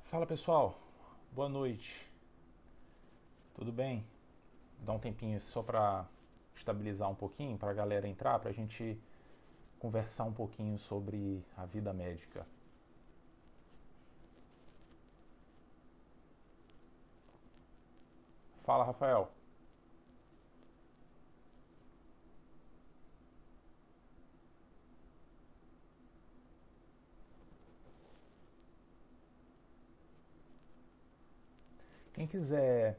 Fala pessoal, boa noite, tudo bem? Dá um tempinho só para estabilizar um pouquinho, para a galera entrar, para a gente conversar um pouquinho sobre a vida médica. Fala Rafael. Quem quiser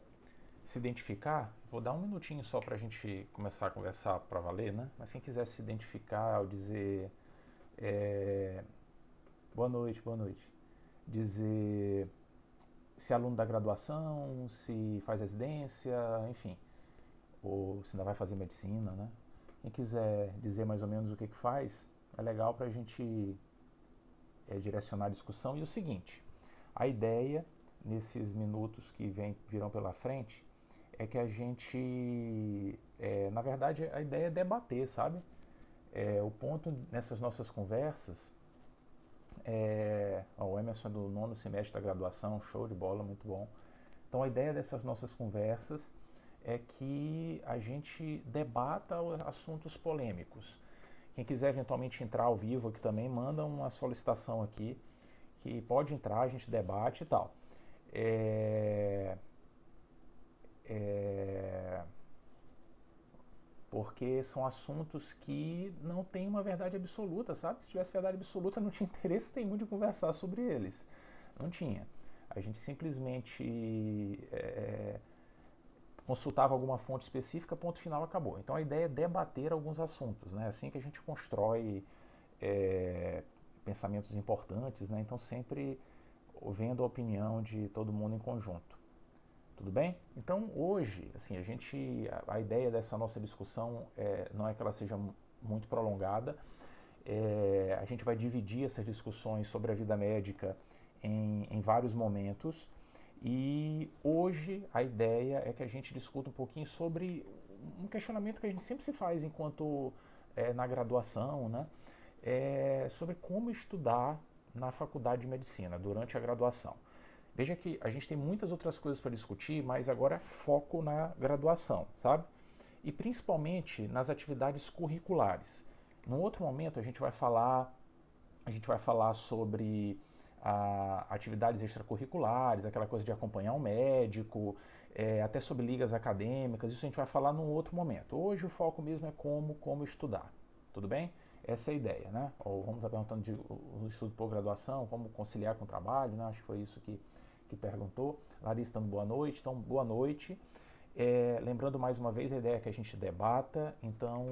se identificar, vou dar um minutinho só para a gente começar a conversar para valer, né? Mas quem quiser se identificar ao dizer é, boa noite, dizer se é aluno da graduação, se faz residência, enfim, ou se ainda vai fazer medicina, né? Quem quiser dizer mais ou menos o que faz, é legal para a gente direcionar a discussão. E o seguinte, a ideia nesses minutos que virão pela frente é que a gente, na verdade, a ideia é debater, sabe? O ponto nessas nossas conversas o Emerson é do nono semestre da graduação, show de bola, muito bom. Então a ideia dessas nossas conversas é que a gente debata assuntos polêmicos. Quem quiser eventualmente entrar ao vivo aqui também, manda uma solicitação aqui, que pode entrar, a gente debate e tal. É, é, porque são assuntos que não têm uma verdade absoluta, sabe? Se tivesse verdade absoluta, não tinha interesse nenhum de conversar sobre eles. Não tinha. A gente simplesmente consultava alguma fonte específica, ponto final, acabou. Então a ideia é debater alguns assuntos, né? Assim que a gente constrói é, pensamentos importantes, né? Então sempre vendo a opinião de todo mundo em conjunto. Tudo bem? Então hoje, assim, a ideia dessa nossa discussão não é que ela seja muito prolongada. A gente vai dividir essas discussões sobre a vida médica em vários momentos. E hoje a ideia é que a gente discuta um pouquinho sobre um questionamento que a gente sempre se faz enquanto na graduação, né? Sobre como estudar na faculdade de medicina durante a graduação. Veja que a gente tem muitas outras coisas para discutir, mas agora é foco na graduação, sabe? E principalmente nas atividades curriculares. Num outro momento a gente vai falar sobre atividades extracurriculares, aquela coisa de acompanhar um médico, até sobre ligas acadêmicas, isso a gente vai falar num outro momento. Hoje o foco mesmo é como estudar, tudo bem? Essa é a ideia, né? Ou vamos estar perguntando de o estudo por graduação, como conciliar com o trabalho, né? Acho que foi isso que perguntou. Larissa dando boa noite, então boa noite. Lembrando mais uma vez, a ideia é que a gente debata, então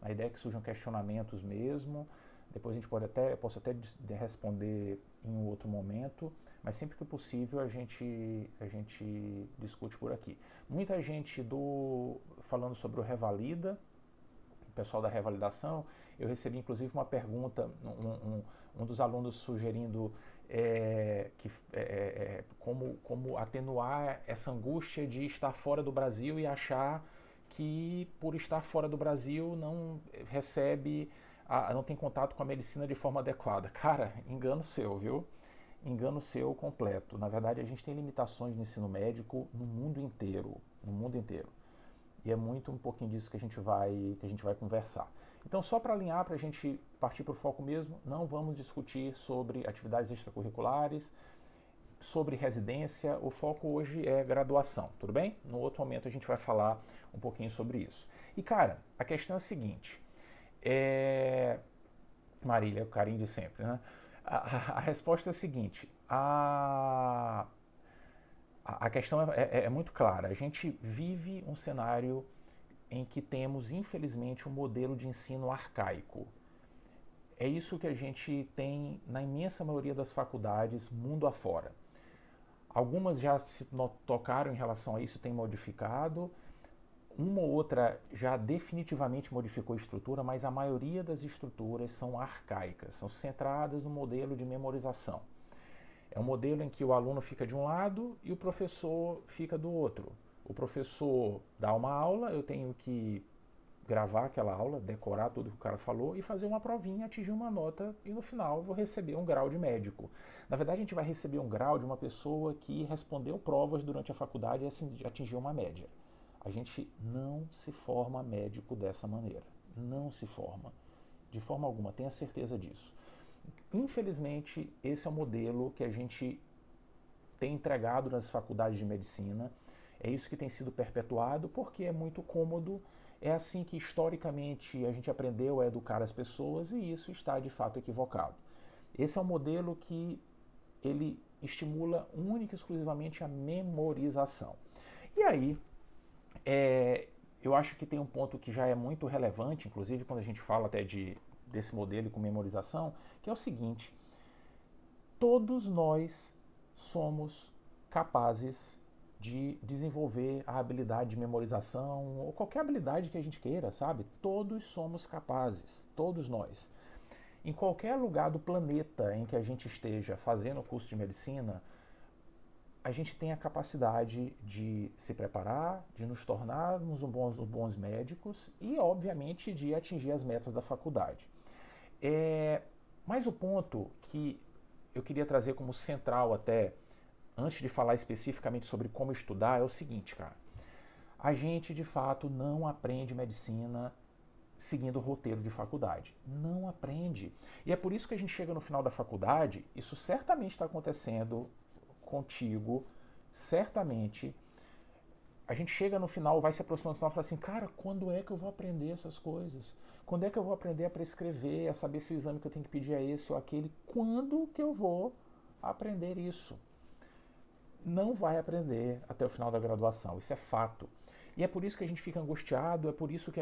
a ideia é que surjam questionamentos mesmo. Depois a gente posso até responder em um outro momento, mas sempre que possível a gente discute por aqui. Muita gente falando sobre o Revalida, o pessoal da revalidação. Eu recebi inclusive uma pergunta, um dos alunos sugerindo como atenuar essa angústia de estar fora do Brasil e achar que por estar fora do Brasil não recebe, não tem contato com a medicina de forma adequada. Cara, engano seu, viu? Engano seu completo. Na verdade, a gente tem limitações no ensino médico no mundo inteiro, no mundo inteiro. E é muito um pouquinho disso que a gente vai conversar. Então, só para alinhar, para a gente partir para o foco mesmo, não vamos discutir sobre atividades extracurriculares, sobre residência. O foco hoje é graduação, tudo bem? No outro momento a gente vai falar um pouquinho sobre isso. E cara, a questão é a seguinte: Marília, o carinho de sempre, né? A resposta é a seguinte: a questão é muito clara. A gente vive um cenário em que temos, infelizmente, um modelo de ensino arcaico. É isso que a gente tem na imensa maioria das faculdades, mundo afora. Algumas já se tocaram em relação a isso, têm modificado. Uma ou outra já definitivamente modificou a estrutura, mas a maioria das estruturas são arcaicas, são centradas no modelo de memorização. É um modelo em que o aluno fica de um lado e o professor fica do outro. O professor dá uma aula, eu tenho que gravar aquela aula, decorar tudo que o cara falou e fazer uma provinha, atingir uma nota e no final eu vou receber um grau de médico. Na verdade, a gente vai receber um grau de uma pessoa que respondeu provas durante a faculdade e assim, atingiu uma média. A gente não se forma médico dessa maneira. Não se forma. De forma alguma, tenha certeza disso. Infelizmente, esse é o modelo que a gente tem entregado nas faculdades de medicina. É isso que tem sido perpetuado porque é muito cômodo. É assim que historicamente a gente aprendeu a educar as pessoas e isso está de fato equivocado. Esse é um modelo que ele estimula única e exclusivamente a memorização. E aí, eu acho que tem um ponto que já é muito relevante, inclusive quando a gente fala até desse modelo com memorização, que é o seguinte: todos nós somos capazes de desenvolver a habilidade de memorização ou qualquer habilidade que a gente queira, sabe? Todos somos capazes, todos nós. Em qualquer lugar do planeta em que a gente esteja fazendo o curso de medicina, a gente tem a capacidade de se preparar, de nos tornarmos bons médicos e, obviamente, de atingir as metas da faculdade. Mas o ponto que eu queria trazer como central até, antes de falar especificamente sobre como estudar, é o seguinte, cara. A gente, de fato, não aprende medicina seguindo o roteiro de faculdade. Não aprende. E é por isso que a gente chega no final da faculdade, isso certamente está acontecendo contigo, certamente. A gente chega no final, vai se aproximando do final e fala assim, cara, quando é que eu vou aprender essas coisas? Quando é que eu vou aprender a prescrever, a saber se o exame que eu tenho que pedir é esse ou aquele? Quando que eu vou aprender isso? Não vai aprender até o final da graduação, isso é fato. E é por isso que a gente fica angustiado, é por isso que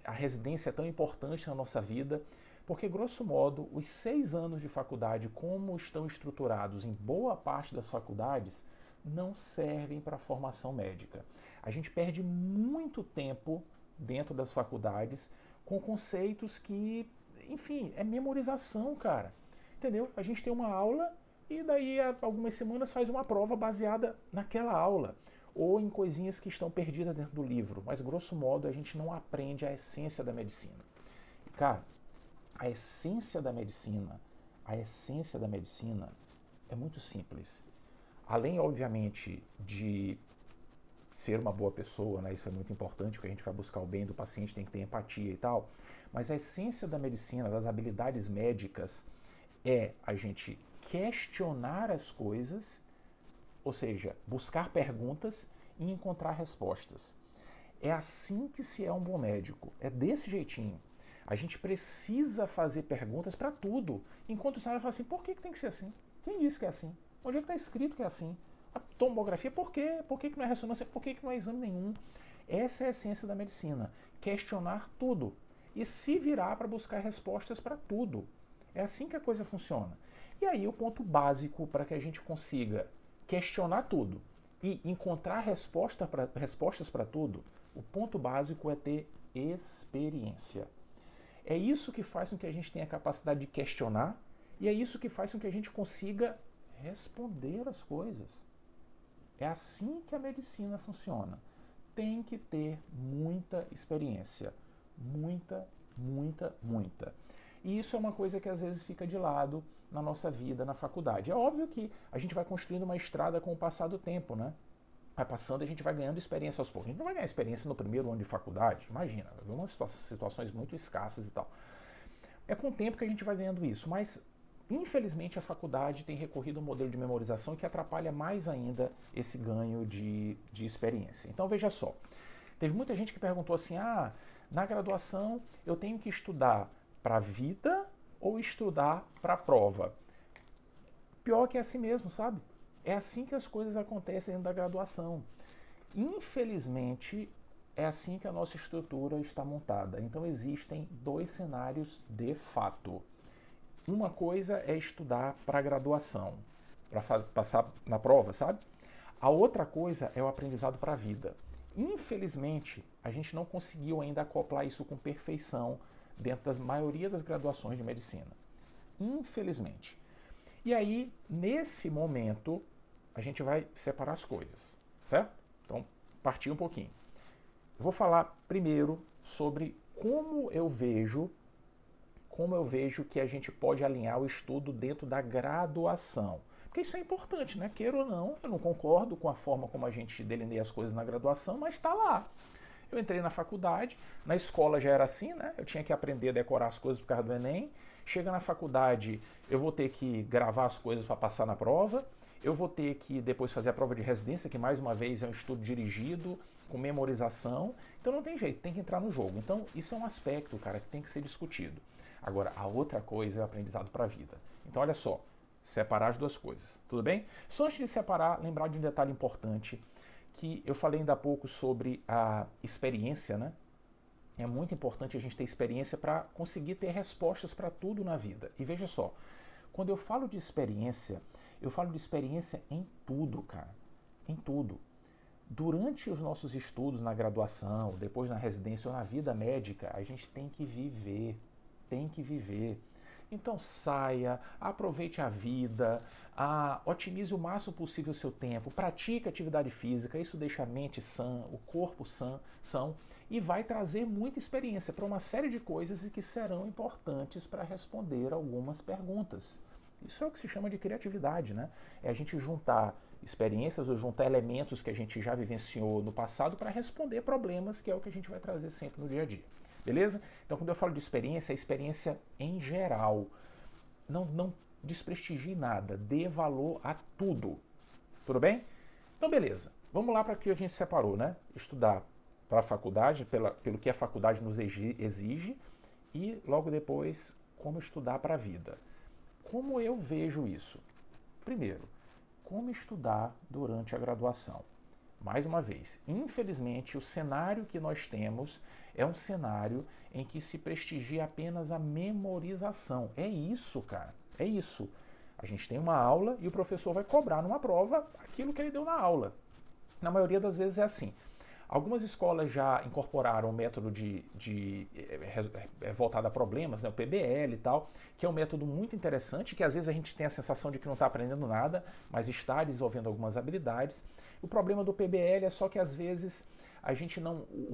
a residência é tão importante na nossa vida, porque, grosso modo, os 6 anos de faculdade, como estão estruturados em boa parte das faculdades, não servem para a formação médica. A gente perde muito tempo dentro das faculdades com conceitos que, enfim, é memorização, cara. Entendeu? A gente tem uma aula e daí a algumas semanas faz uma prova baseada naquela aula ou em coisinhas que estão perdidas dentro do livro, mas grosso modo a gente não aprende a essência da medicina. E, cara, a essência da medicina é muito simples. Além, obviamente, de ser uma boa pessoa, né? Isso é muito importante, porque a gente vai buscar o bem do paciente, tem que ter empatia e tal, mas a essência da medicina, das habilidades médicas, é a gente questionar as coisas, ou seja, buscar perguntas e encontrar respostas. É assim que se é um bom médico, é desse jeitinho. A gente precisa fazer perguntas para tudo, enquanto o senhor fala assim, por que tem que ser assim? Quem disse que é assim? Onde é que está escrito que é assim? A tomografia, por quê? Por que não é ressonância? Por que não é exame nenhum? Essa é a essência da medicina, questionar tudo e se virar para buscar respostas para tudo. É assim que a coisa funciona. E aí o ponto básico para que a gente consiga questionar tudo e encontrar respostas para tudo, o ponto básico é ter experiência. É isso que faz com que a gente tenha a capacidade de questionar e é isso que faz com que a gente consiga responder as coisas. É assim que a medicina funciona. Tem que ter muita experiência. Muita, muita, muita. E isso é uma coisa que às vezes fica de lado na nossa vida, na faculdade. É óbvio que a gente vai construindo uma estrada com o passar do tempo, né? Vai passando e a gente vai ganhando experiência aos poucos. A gente não vai ganhar experiência no primeiro ano de faculdade, imagina, vai haver umas situações muito escassas e tal. É com o tempo que a gente vai ganhando isso, mas infelizmente a faculdade tem recorrido a um modelo de memorização que atrapalha mais ainda esse ganho de experiência. Então veja só, teve muita gente que perguntou assim, na graduação eu tenho que estudar para a vida ou estudar para a prova? Pior que é assim mesmo, sabe? É assim que as coisas acontecem dentro da graduação. Infelizmente, é assim que a nossa estrutura está montada. Então existem 2 cenários de fato. Uma coisa é estudar para a graduação, para passar na prova, sabe? A outra coisa é o aprendizado para a vida. Infelizmente, a gente não conseguiu ainda acoplar isso com perfeição dentro da maioria das graduações de medicina. Infelizmente. E aí, nesse momento, a gente vai separar as coisas, certo? Então, partir um pouquinho. Eu vou falar primeiro sobre como eu vejo que a gente pode alinhar o estudo dentro da graduação. Porque isso é importante, né? Queira ou não, eu não concordo com a forma como a gente delineia as coisas na graduação, mas está lá. Eu entrei na faculdade, na escola já era assim, né? Eu tinha que aprender a decorar as coisas por causa do Enem. Chega na faculdade, eu vou ter que gravar as coisas para passar na prova. Eu vou ter que depois fazer a prova de residência, que mais uma vez é um estudo dirigido, com memorização. Então não tem jeito, tem que entrar no jogo. Então isso é um aspecto, cara, que tem que ser discutido. Agora, a outra coisa é o aprendizado para a vida. Então olha só, separar as duas coisas, tudo bem? Só antes de separar, lembrar de um detalhe importante, que eu falei ainda há pouco sobre a experiência, né? É muito importante a gente ter experiência para conseguir ter respostas para tudo na vida. E veja só, quando eu falo de experiência em tudo, cara. Em tudo. Durante os nossos estudos na graduação, depois na residência ou na vida médica, a gente tem que viver. Tem que viver. Então saia, aproveite a vida, otimize o máximo possível o seu tempo, pratique atividade física, isso deixa a mente sã, o corpo são e vai trazer muita experiência para uma série de coisas que serão importantes para responder algumas perguntas. Isso é o que se chama de criatividade, né? É a gente juntar experiências ou juntar elementos que a gente já vivenciou no passado para responder problemas, que é o que a gente vai trazer sempre no dia a dia. Beleza? Então, quando eu falo de experiência, é experiência em geral. Não desprestigie nada, dê valor a tudo. Tudo bem? Então, beleza. Vamos lá para o que a gente separou, né? Estudar para a faculdade, pelo que a faculdade nos exige, e logo depois, como estudar para a vida. Como eu vejo isso? Primeiro, como estudar durante a graduação? Mais uma vez, infelizmente, o cenário que nós temos é um cenário em que se prestigia apenas a memorização. É isso, cara. É isso. A gente tem uma aula e o professor vai cobrar numa prova aquilo que ele deu na aula. Na maioria das vezes é assim. Algumas escolas já incorporaram o método voltado a problemas, né, o PBL e tal, que é um método muito interessante, que às vezes a gente tem a sensação de que não está aprendendo nada, mas está desenvolvendo algumas habilidades. O problema do PBL é só que às vezes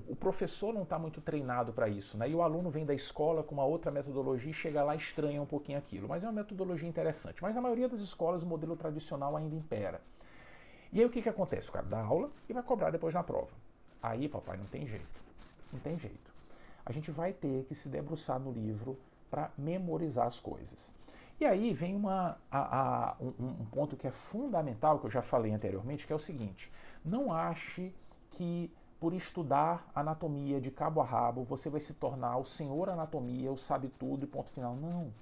o professor não está muito treinado para isso, né? E o aluno vem da escola com uma outra metodologia e chega lá e estranha um pouquinho aquilo. Mas é uma metodologia interessante. Mas na maioria das escolas o modelo tradicional ainda impera. E aí o que acontece? O cara dá aula e vai cobrar depois na prova. Aí, papai, não tem jeito. Não tem jeito. A gente vai ter que se debruçar no livro para memorizar as coisas. E aí vem um ponto que é fundamental, que eu já falei anteriormente, que é o seguinte: não ache que por estudar anatomia de cabo a rabo você vai se tornar o senhor anatomia, o sabe tudo e ponto final. Não.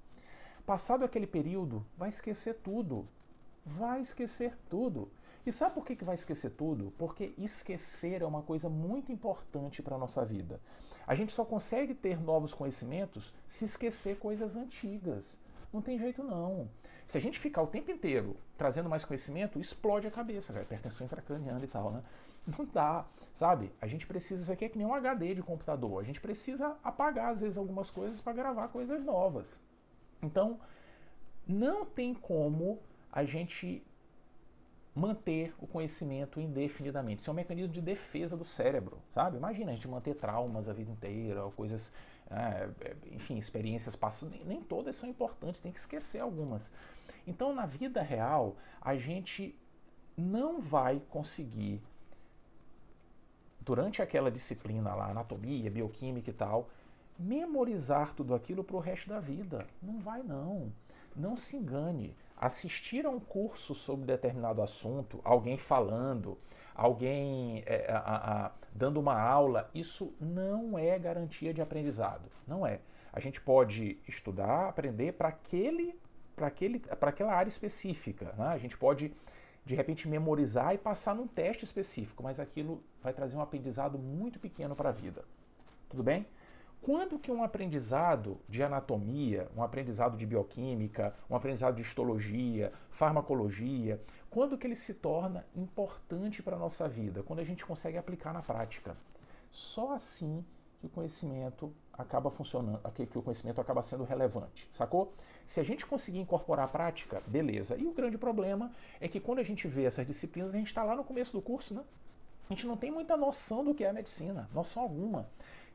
Passado aquele período, vai esquecer tudo. Vai esquecer tudo. E sabe por que vai esquecer tudo? Porque esquecer é uma coisa muito importante para a nossa vida. A gente só consegue ter novos conhecimentos se esquecer coisas antigas. Não tem jeito não. Se a gente ficar o tempo inteiro trazendo mais conhecimento, explode a cabeça, cara, hipertensão intracraniana e tal, né? Não dá, sabe? A gente precisa, isso aqui é que nem um HD de computador, a gente precisa apagar às vezes algumas coisas para gravar coisas novas. Então, não tem como a gente manter o conhecimento indefinidamente. Isso é um mecanismo de defesa do cérebro, sabe? Imagina a gente manter traumas a vida inteira, ou coisas, enfim, experiências passadas. Nem todas são importantes, tem que esquecer algumas. Então, na vida real, a gente não vai conseguir, durante aquela disciplina lá, anatomia, bioquímica e tal, memorizar tudo aquilo para o resto da vida. Não vai não. Não se engane. Assistir a um curso sobre determinado assunto, alguém falando, alguém dando uma aula, isso não é garantia de aprendizado. Não é. A gente pode estudar, aprender para aquela área específica, né? A gente pode, de repente, memorizar e passar num teste específico, mas aquilo vai trazer um aprendizado muito pequeno para a vida. Tudo bem? Quando que um aprendizado de anatomia, um aprendizado de bioquímica, um aprendizado de histologia, farmacologia, quando que ele se torna importante para a nossa vida? Quando a gente consegue aplicar na prática. Só assim que o conhecimento acaba funcionando, que o conhecimento acaba sendo relevante, sacou? Se a gente conseguir incorporar a prática, beleza. E o grande problema é que quando a gente vê essas disciplinas, a gente está lá no começo do curso, né? A gente não tem muita noção do que é a medicina, noção alguma.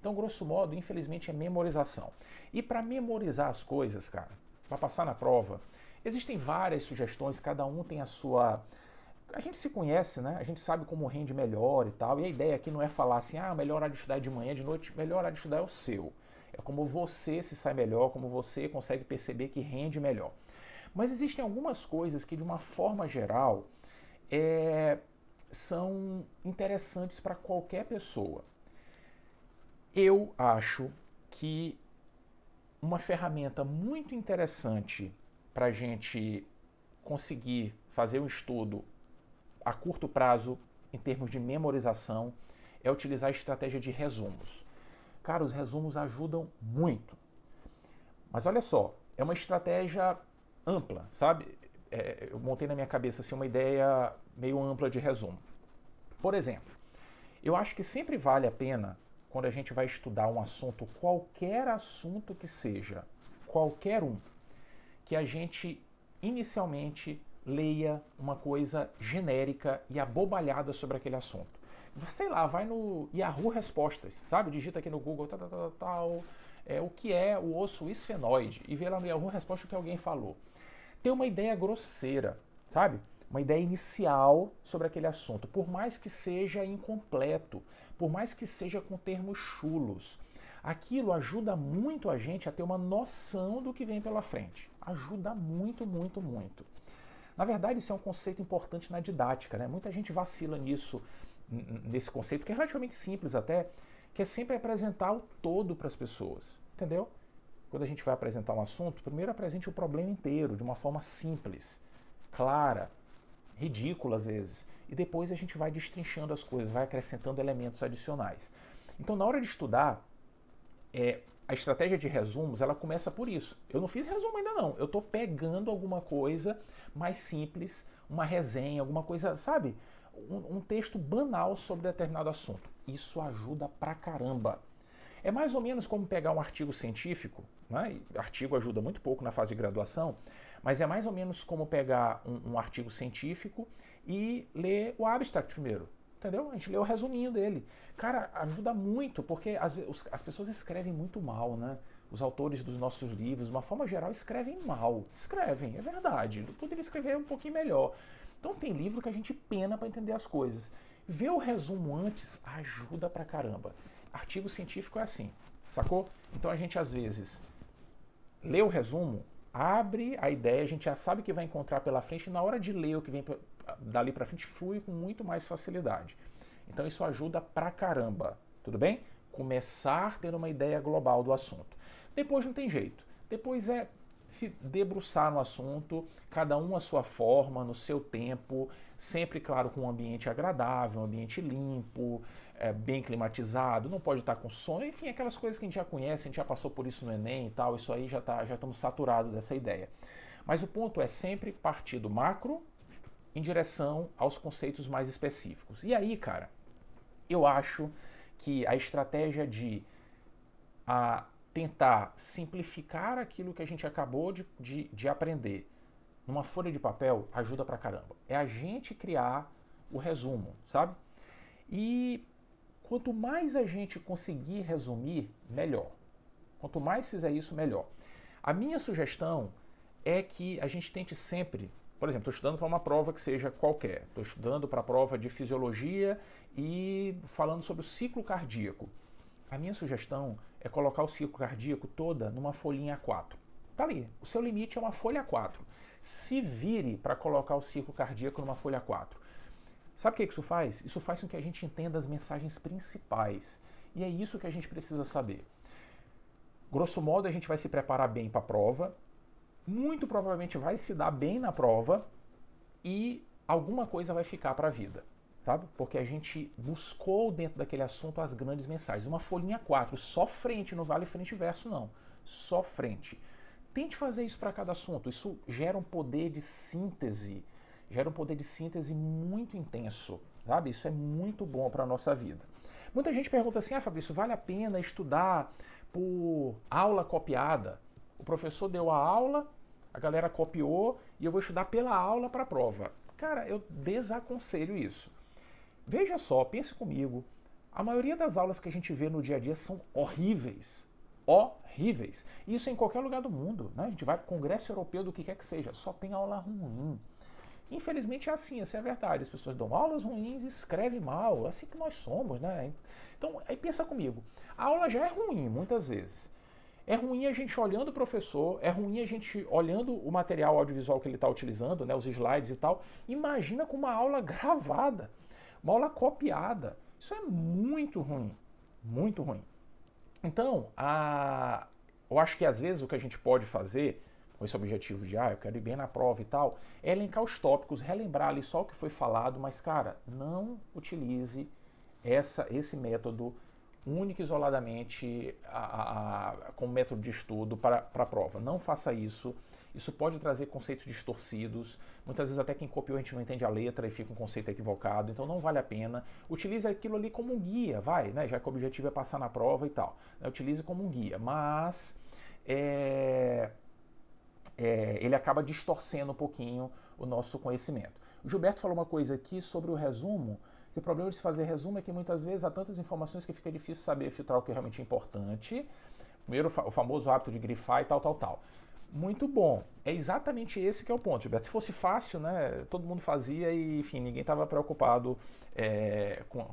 Então, grosso modo, infelizmente, é memorização. E para memorizar as coisas, cara, para passar na prova, existem várias sugestões, cada um tem a sua... A gente se conhece, né? A gente sabe como rende melhor e tal. E a ideia aqui não é falar assim, ah, o melhor hora de estudar é de manhã, de noite. O melhor hora de estudar é o seu. É como você se sai melhor, como você consegue perceber que rende melhor. Mas existem algumas coisas que, de uma forma geral, são interessantes para qualquer pessoa. Eu acho que uma ferramenta muito interessante para a gente conseguir fazer um estudo a curto prazo, em termos de memorização, é utilizar a estratégia de resumos. Cara, os resumos ajudam muito. Mas olha só, é uma estratégia ampla, sabe? Eu montei na minha cabeça assim, uma ideia meio ampla de resumo. Por exemplo, eu acho que sempre vale a pena, quando a gente vai estudar um assunto, qualquer assunto que seja, qualquer um, que a gente inicialmente leia uma coisa genérica e abobalhada sobre aquele assunto. Sei lá, vai no Yahoo Respostas, sabe? Digita aqui no Google, o que é o osso esfenoide, e vê lá no Yahoo Respostas o que alguém falou. Tem uma ideia grosseira, sabe? Uma ideia inicial sobre aquele assunto, por mais que seja incompleto, por mais que seja com termos chulos. Aquilo ajuda muito a gente a ter uma noção do que vem pela frente. Ajuda muito, muito, muito. Na verdade, isso é um conceito importante na didática, né? Muita gente vacila nisso, nesse conceito, que é relativamente simples até, que é sempre apresentar o todo para as pessoas, entendeu? Quando a gente vai apresentar um assunto, primeiro apresente o problema inteiro, de uma forma simples, clara, ridícula às vezes, e depois a gente vai destrinchando as coisas, vai acrescentando elementos adicionais. Então, na hora de estudar, a estratégia de resumos, ela começa por isso. Eu não fiz resumo ainda não, eu estou pegando alguma coisa mais simples, uma resenha, alguma coisa, sabe? Um texto banal sobre determinado assunto. Isso ajuda pra caramba. É mais ou menos como pegar um artigo científico, né? Artigo ajuda muito pouco na fase de graduação, mas é mais ou menos como pegar um artigo científico e ler o abstract primeiro, entendeu? A gente lê o resuminho dele. Cara, ajuda muito, porque as pessoas escrevem muito mal, né? Os autores dos nossos livros, de uma forma geral, escrevem mal. Escrevem, é verdade. Poderia escrever um pouquinho melhor. Então tem livro que a gente pena para entender as coisas. Ver o resumo antes ajuda pra caramba. Artigo científico é assim, sacou? Então a gente às vezes lê o resumo, abre a ideia, a gente já sabe o que vai encontrar pela frente, e na hora de ler o que vem dali pra frente flui com muito mais facilidade. Então isso ajuda pra caramba, tudo bem? Começar tendo uma ideia global do assunto. Depois não tem jeito. Depois é se debruçar no assunto, cada um à sua forma, no seu tempo, sempre, claro, com um ambiente agradável, um ambiente limpo, bem climatizado, não pode estar com sono, enfim, aquelas coisas que a gente já conhece, a gente já passou por isso no Enem e tal, isso aí já estamos saturados dessa ideia. Mas o ponto é sempre partir do macro em direção aos conceitos mais específicos. E aí, cara, eu acho que a estratégia de tentar simplificar aquilo que a gente acabou de aprender numa folha de papel ajuda pra caramba. É a gente criar o resumo, sabe? E quanto mais a gente conseguir resumir, melhor. Quanto mais fizer isso, melhor. A minha sugestão é que a gente tente sempre, por exemplo, estou estudando para uma prova que seja qualquer, estou estudando para a prova de fisiologia e falando sobre o ciclo cardíaco. A minha sugestão é colocar o ciclo cardíaco toda numa folhinha A4. Tá ali, o seu limite é uma folha A4. Se vire para colocar o ciclo cardíaco numa folha A4. Sabe o que isso faz? Isso faz com que a gente entenda as mensagens principais. E é isso que a gente precisa saber. Grosso modo, a gente vai se preparar bem para a prova, muito provavelmente vai se dar bem na prova e alguma coisa vai ficar para a vida, sabe? Porque a gente buscou dentro daquele assunto as grandes mensagens. Uma folhinha 4, só frente, não vale frente e verso não, só frente. Tente fazer isso para cada assunto, isso gera um poder de síntese, muito intenso, sabe? Isso é muito bom para a nossa vida. Muita gente pergunta assim, Fabrício, vale a pena estudar por aula copiada? O professor deu a aula, a galera copiou e eu vou estudar pela aula para a prova. Cara, eu desaconselho isso. Veja só, pense comigo, A maioria das aulas que a gente vê no dia a dia são horríveis. Horríveis. E isso é em qualquer lugar do mundo. Né? A gente vai para o Congresso Europeu, do que quer que seja, só tem aula ruim. Infelizmente é assim, essa é a verdade. As pessoas dão aulas ruins e escrevem mal, é assim que nós somos, né? Então, aí pensa comigo, a aula já é ruim muitas vezes. É ruim a gente olhando o professor, é ruim a gente olhando o material audiovisual que ele está utilizando, né, os slides e tal. Imagina com uma aula gravada, uma aula copiada. Isso é muito ruim, muito ruim. Então, eu acho que às vezes o que a gente pode fazer, com esse objetivo de, eu quero ir bem na prova e tal, é elencar os tópicos, relembrar ali só o que foi falado, mas, cara, não utilize esse método único e isoladamente como método de estudo para a prova. Não faça isso. Isso pode trazer conceitos distorcidos. Muitas vezes até quem copiou a gente não entende a letra e fica um conceito equivocado. Então não vale a pena. Utilize aquilo ali como um guia, né? Já que o objetivo é passar na prova e tal. Utilize como um guia. Mas ele acaba distorcendo um pouquinho o nosso conhecimento. O Gilberto falou uma coisa aqui sobre o resumo, que o problema de se fazer resumo é que muitas vezes há tantas informações que fica difícil saber filtrar o que é realmente importante. Primeiro, o famoso hábito de grifar e tal. Muito bom. É exatamente esse que é o ponto, Gilberto. Se fosse fácil, né, todo mundo fazia e, enfim, ninguém estava preocupado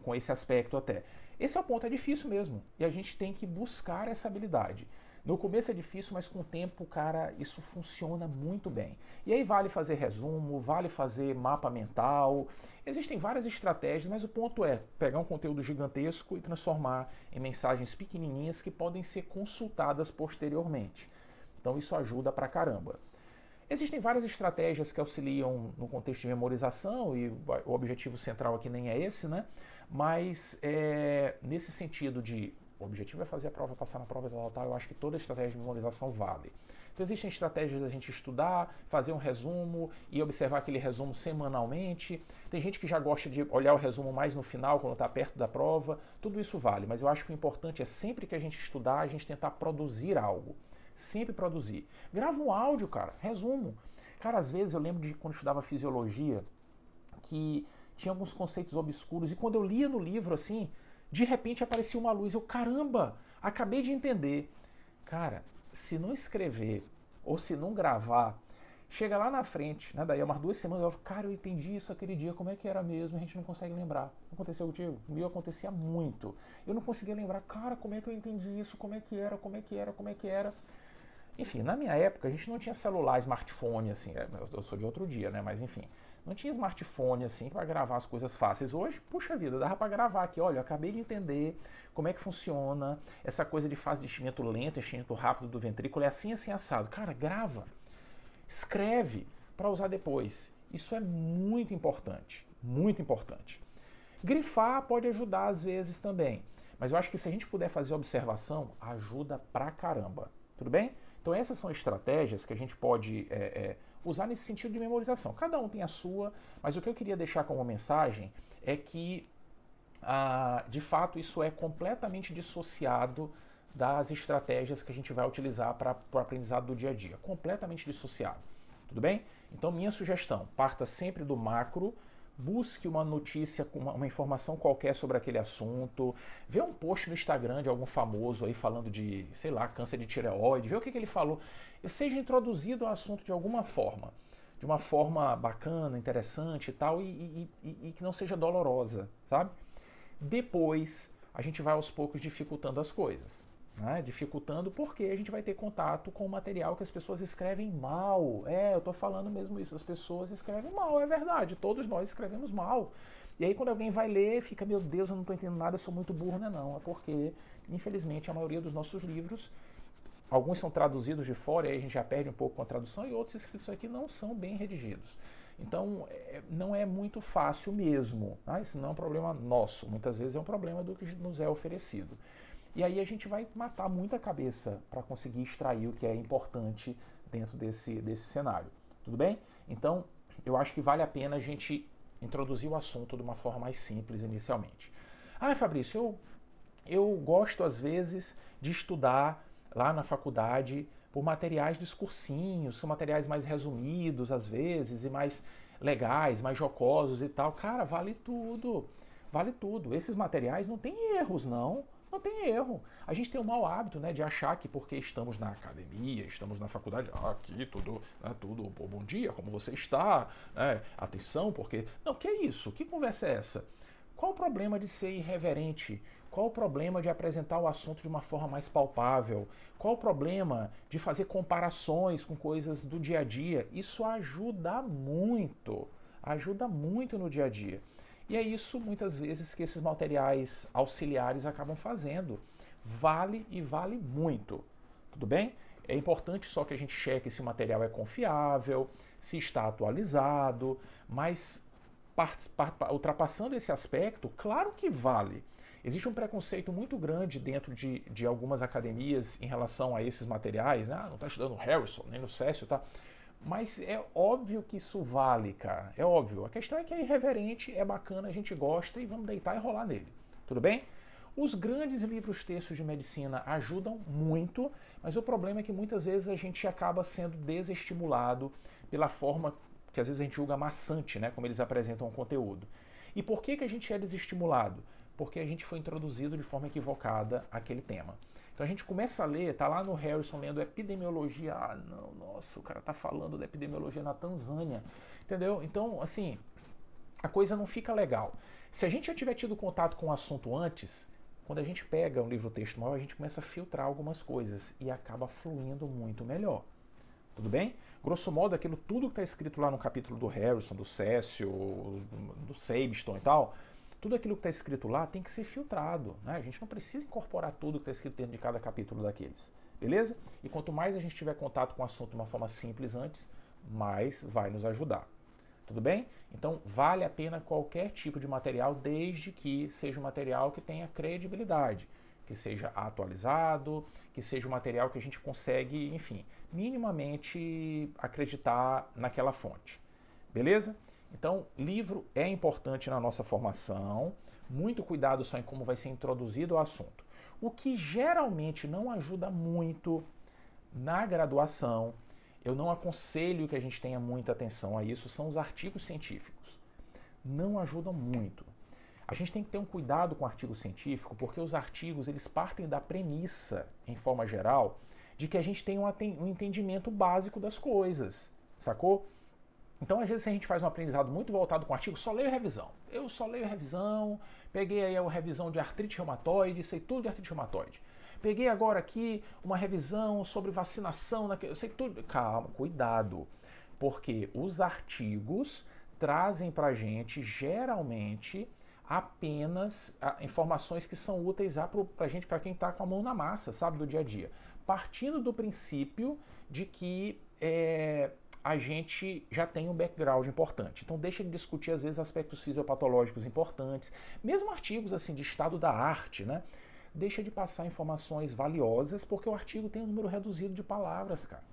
com esse aspecto até. Esse é o ponto, é difícil mesmo. E a gente tem que buscar essa habilidade. No começo é difícil, mas com o tempo, cara, isso funciona muito bem. E aí vale fazer resumo, vale fazer mapa mental. Existem várias estratégias, mas o ponto é pegar um conteúdo gigantesco e transformar em mensagens pequenininhas que podem ser consultadas posteriormente. Então isso ajuda pra caramba. Existem várias estratégias que auxiliam no contexto de memorização, e o objetivo central aqui nem é esse, né? Mas nesse sentido de o objetivo é fazer a prova, passar na prova, tal, eu acho que toda estratégia de memorização vale. Então existem estratégias da gente estudar, fazer um resumo e observar aquele resumo semanalmente. Tem gente que já gosta de olhar o resumo mais no final, quando está perto da prova. Tudo isso vale, mas eu acho que o importante é sempre que a gente estudar, a gente tentar produzir algo. Sempre produzir. Grava um áudio, cara, resumo. Cara, às vezes eu lembro de quando eu estudava fisiologia, que tinha alguns conceitos obscuros, e quando eu lia no livro assim, de repente aparecia uma luz, eu, caramba, acabei de entender. Cara, se não escrever ou se não gravar, chega lá na frente, né, daí umas 2 semanas, eu falo, cara, eu entendi isso aquele dia, como é que era mesmo? A gente não consegue lembrar. Não aconteceu contigo? Comigo acontecia muito. Eu não conseguia lembrar, cara, como é que eu entendi isso? Como é que era? Enfim, na minha época a gente não tinha celular, smartphone, assim, eu sou de outro dia, né, mas enfim, não tinha smartphone assim para gravar as coisas fáceis. Hoje, puxa vida, dava para gravar aqui. Olha, eu acabei de entender como é que funciona essa coisa de fase de enchimento lento, enchimento rápido do ventrículo. É assim, assim, assado. Cara, grava. Escreve para usar depois. Isso é muito importante. Muito importante. Grifar pode ajudar às vezes também. Mas eu acho que se a gente puder fazer observação, ajuda pra caramba. Tudo bem? Então essas são estratégias que a gente pode usar nesse sentido de memorização. Cada um tem a sua, mas o que eu queria deixar como mensagem é que, de fato, isso é completamente dissociado das estratégias que a gente vai utilizar para o aprendizado do dia a dia. Completamente dissociado. Tudo bem? Então, minha sugestão, parta sempre do macro, busque uma notícia, uma informação qualquer sobre aquele assunto, vê um post no Instagram de algum famoso aí falando de, sei lá, câncer de tireoide, vê o que ele falou, seja introduzido ao assunto de alguma forma, de uma forma bacana, interessante e tal, e que não seja dolorosa, sabe? Depois, a gente vai aos poucos dificultando as coisas. Né? Dificultando porque a gente vai ter contato com o material que as pessoas escrevem mal. Eu tô falando mesmo isso, as pessoas escrevem mal, é verdade, todos nós escrevemos mal. E aí quando alguém vai ler, fica, meu Deus, eu não estou entendendo nada, eu sou muito burro, né? Não, é porque, infelizmente, a maioria dos nossos livros, alguns são traduzidos de fora, e aí a gente já perde um pouco com a tradução, e outros escritos aqui não são bem redigidos. Então, não é muito fácil mesmo. Tá? Isso não é um problema nosso, muitas vezes é um problema do que nos é oferecido. E aí a gente vai matar muita cabeça para conseguir extrair o que é importante dentro desse cenário. Tudo bem? Então, eu acho que vale a pena a gente introduzir o assunto de uma forma mais simples inicialmente. Fabrício, eu gosto às vezes de estudar lá na faculdade por materiais dos cursinhos, são materiais mais resumidos às vezes e mais legais, mais jocosos e tal. Cara, vale tudo. vale tudo. Esses materiais não têm erros, não. Não tem erro. A gente tem o mau hábito, né, de achar que porque estamos na academia, estamos na faculdade, aqui tudo, né, tudo, bom dia, como você está, né, atenção, porque... Não, que é isso? Que conversa é essa? Qual o problema de ser irreverente? Qual o problema de apresentar o assunto de uma forma mais palpável? Qual o problema de fazer comparações com coisas do dia a dia? Isso ajuda muito no dia a dia. E é isso, muitas vezes, que esses materiais auxiliares acabam fazendo. Vale e vale muito. Tudo bem? É importante só que a gente cheque se o material é confiável, se está atualizado, mas ultrapassando esse aspecto, claro que vale. Existe um preconceito muito grande dentro de algumas academias em relação a esses materiais, né? Ah, não está estudando Harrison, nem no Cécio, tá? Mas é óbvio que isso vale, cara. É óbvio. A questão é que é irreverente, é bacana, a gente gosta e vamos deitar e rolar nele. Tudo bem? Os grandes livros textos de medicina ajudam muito, mas o problema é que muitas vezes a gente acaba sendo desestimulado pela forma que às vezes a gente julga maçante, né, como eles apresentam o conteúdo. E por que a gente é desestimulado? Porque a gente foi introduzido de forma equivocada àquele tema. Então a gente começa a ler, tá lá no Harrison lendo epidemiologia, ah não, nossa, o cara tá falando da epidemiologia na Tanzânia, entendeu? Então, assim, a coisa não fica legal. Se a gente já tiver tido contato com o assunto antes, quando a gente pega um livro-texto maior, a gente começa a filtrar algumas coisas e acaba fluindo muito melhor. Tudo bem? Grosso modo, aquilo tudo que está escrito lá no capítulo do Harrison, do Cécio, do Sabiston e tal, tudo aquilo que está escrito lá tem que ser filtrado, né? A gente não precisa incorporar tudo que está escrito dentro de cada capítulo daqueles, beleza? E quanto mais a gente tiver contato com o assunto de uma forma simples antes, mais vai nos ajudar. Tudo bem? Então, vale a pena qualquer tipo de material, desde que seja um material que tenha credibilidade, que seja atualizado, que seja um material que a gente consegue, enfim, minimamente acreditar naquela fonte. Beleza? Então, livro é importante na nossa formação, muito cuidado só em como vai ser introduzido o assunto. O que geralmente não ajuda muito na graduação, eu não aconselho que a gente tenha muita atenção a isso, são os artigos científicos. Não ajudam muito. A gente tem que ter um cuidado com o artigo científico, porque os artigos eles partem da premissa, em forma geral, de que a gente tem um entendimento básico das coisas, sacou? Então, às vezes, se a gente faz um aprendizado muito voltado com o artigo, só leio revisão. Eu só leio revisão, peguei aí a revisão de artrite reumatoide, sei tudo de artrite reumatoide. Peguei agora aqui uma revisão sobre vacinação, eu sei tudo. Calma, cuidado, porque os artigos trazem pra gente, geralmente, apenas informações que são úteis pra gente, pra quem tá com a mão na massa, sabe, do dia a dia. Partindo do princípio de que a gente já tem um background importante. Então deixa de discutir, às vezes, aspectos fisiopatológicos importantes, mesmo artigos assim de estado da arte, né? Deixa de passar informações valiosas, porque o artigo tem um número reduzido de palavras, cara.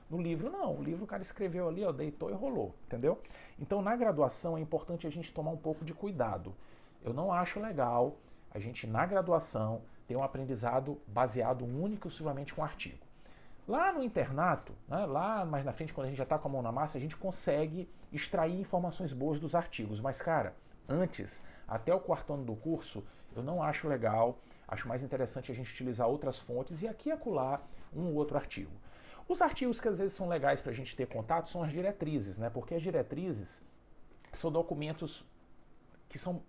No livro, não. O livro o cara escreveu ali, ó, deitou e rolou, entendeu? Então, na graduação, é importante a gente tomar um pouco de cuidado. Eu não acho legal a gente, na graduação, ter um aprendizado baseado único e exclusivamente com artigo. Lá no internato, né, lá mais na frente, quando a gente já está com a mão na massa, a gente consegue extrair informações boas dos artigos. Mas, cara, antes, até o quarto ano do curso, eu não acho legal. Acho mais interessante a gente utilizar outras fontes e aqui e acolá um ou outro artigo. Os artigos que às vezes são legais para a gente ter contato são as diretrizes, né? Porque as diretrizes são documentos que são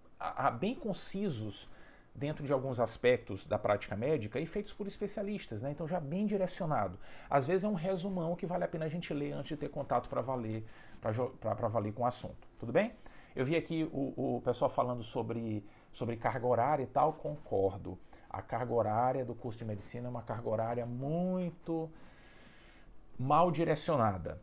bem concisos dentro de alguns aspectos da prática médica e feitos por especialistas, né? Então já bem direcionado. Às vezes é um resumão que vale a pena a gente ler antes de ter contato para valer com o assunto. Tudo bem? Eu vi aqui o pessoal falando sobre carga horária e tal, concordo. A carga horária do curso de medicina é uma carga horária muito mal direcionada.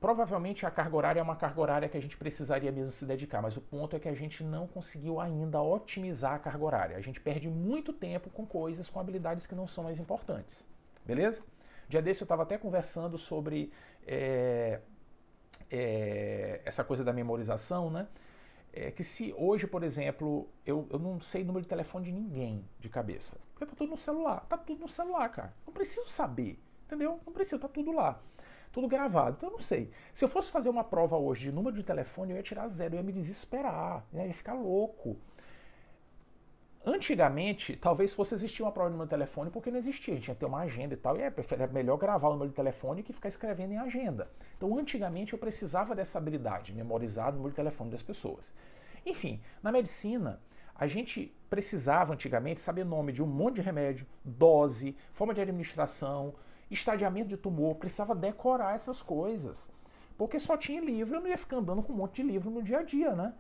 Provavelmente a carga horária é uma carga horária que a gente precisaria mesmo se dedicar, mas o ponto é que a gente não conseguiu ainda otimizar a carga horária. A gente perde muito tempo com coisas, com habilidades que não são mais importantes. Beleza? Dia desse eu estava até conversando sobre essa coisa da memorização, né? Que se hoje, por exemplo, eu não sei o número de telefone de ninguém de cabeça, porque tá tudo no celular. Tá tudo no celular, cara. Não preciso saber, entendeu? Não preciso, tá tudo lá. tudo gravado. Então eu não sei. Se eu fosse fazer uma prova hoje de número de telefone, eu ia tirar 0, eu ia me desesperar, eu ia ficar louco. Antigamente, talvez fosse existir uma prova de número de telefone, porque não existia, a gente tinha que ter uma agenda e tal, e era melhor gravar o número de telefone que ficar escrevendo em agenda. Então, antigamente, eu precisava dessa habilidade, memorizar o número de telefone das pessoas. Enfim, na medicina, a gente precisava antigamente saber nome de um monte de remédio, dose, forma de administração, estadiamento de tumor, precisava decorar essas coisas. Porque só tinha livro, eu não ia ficar andando com um monte de livro no dia a dia, né?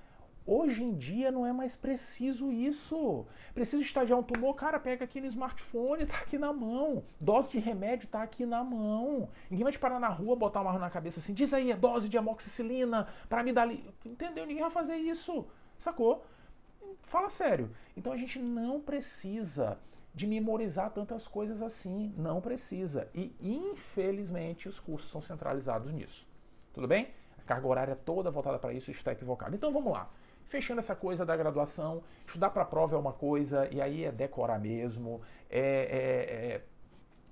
Hoje em dia não é mais preciso isso. Preciso estadiar um tumor, cara, pega aqui no smartphone, tá aqui na mão. Dose de remédio tá aqui na mão. Ninguém vai te parar na rua, botar uma arma na cabeça assim, diz aí a dose de amoxicilina para me dar... Entendeu? Ninguém vai fazer isso, sacou? Fala sério. Então a gente não precisa de memorizar tantas coisas assim. Não precisa. E infelizmente os cursos são centralizados nisso. Tudo bem? A carga horária toda voltada para isso está equivocada. Então vamos lá. Fechando essa coisa da graduação, estudar para a prova é uma coisa, e aí é decorar mesmo,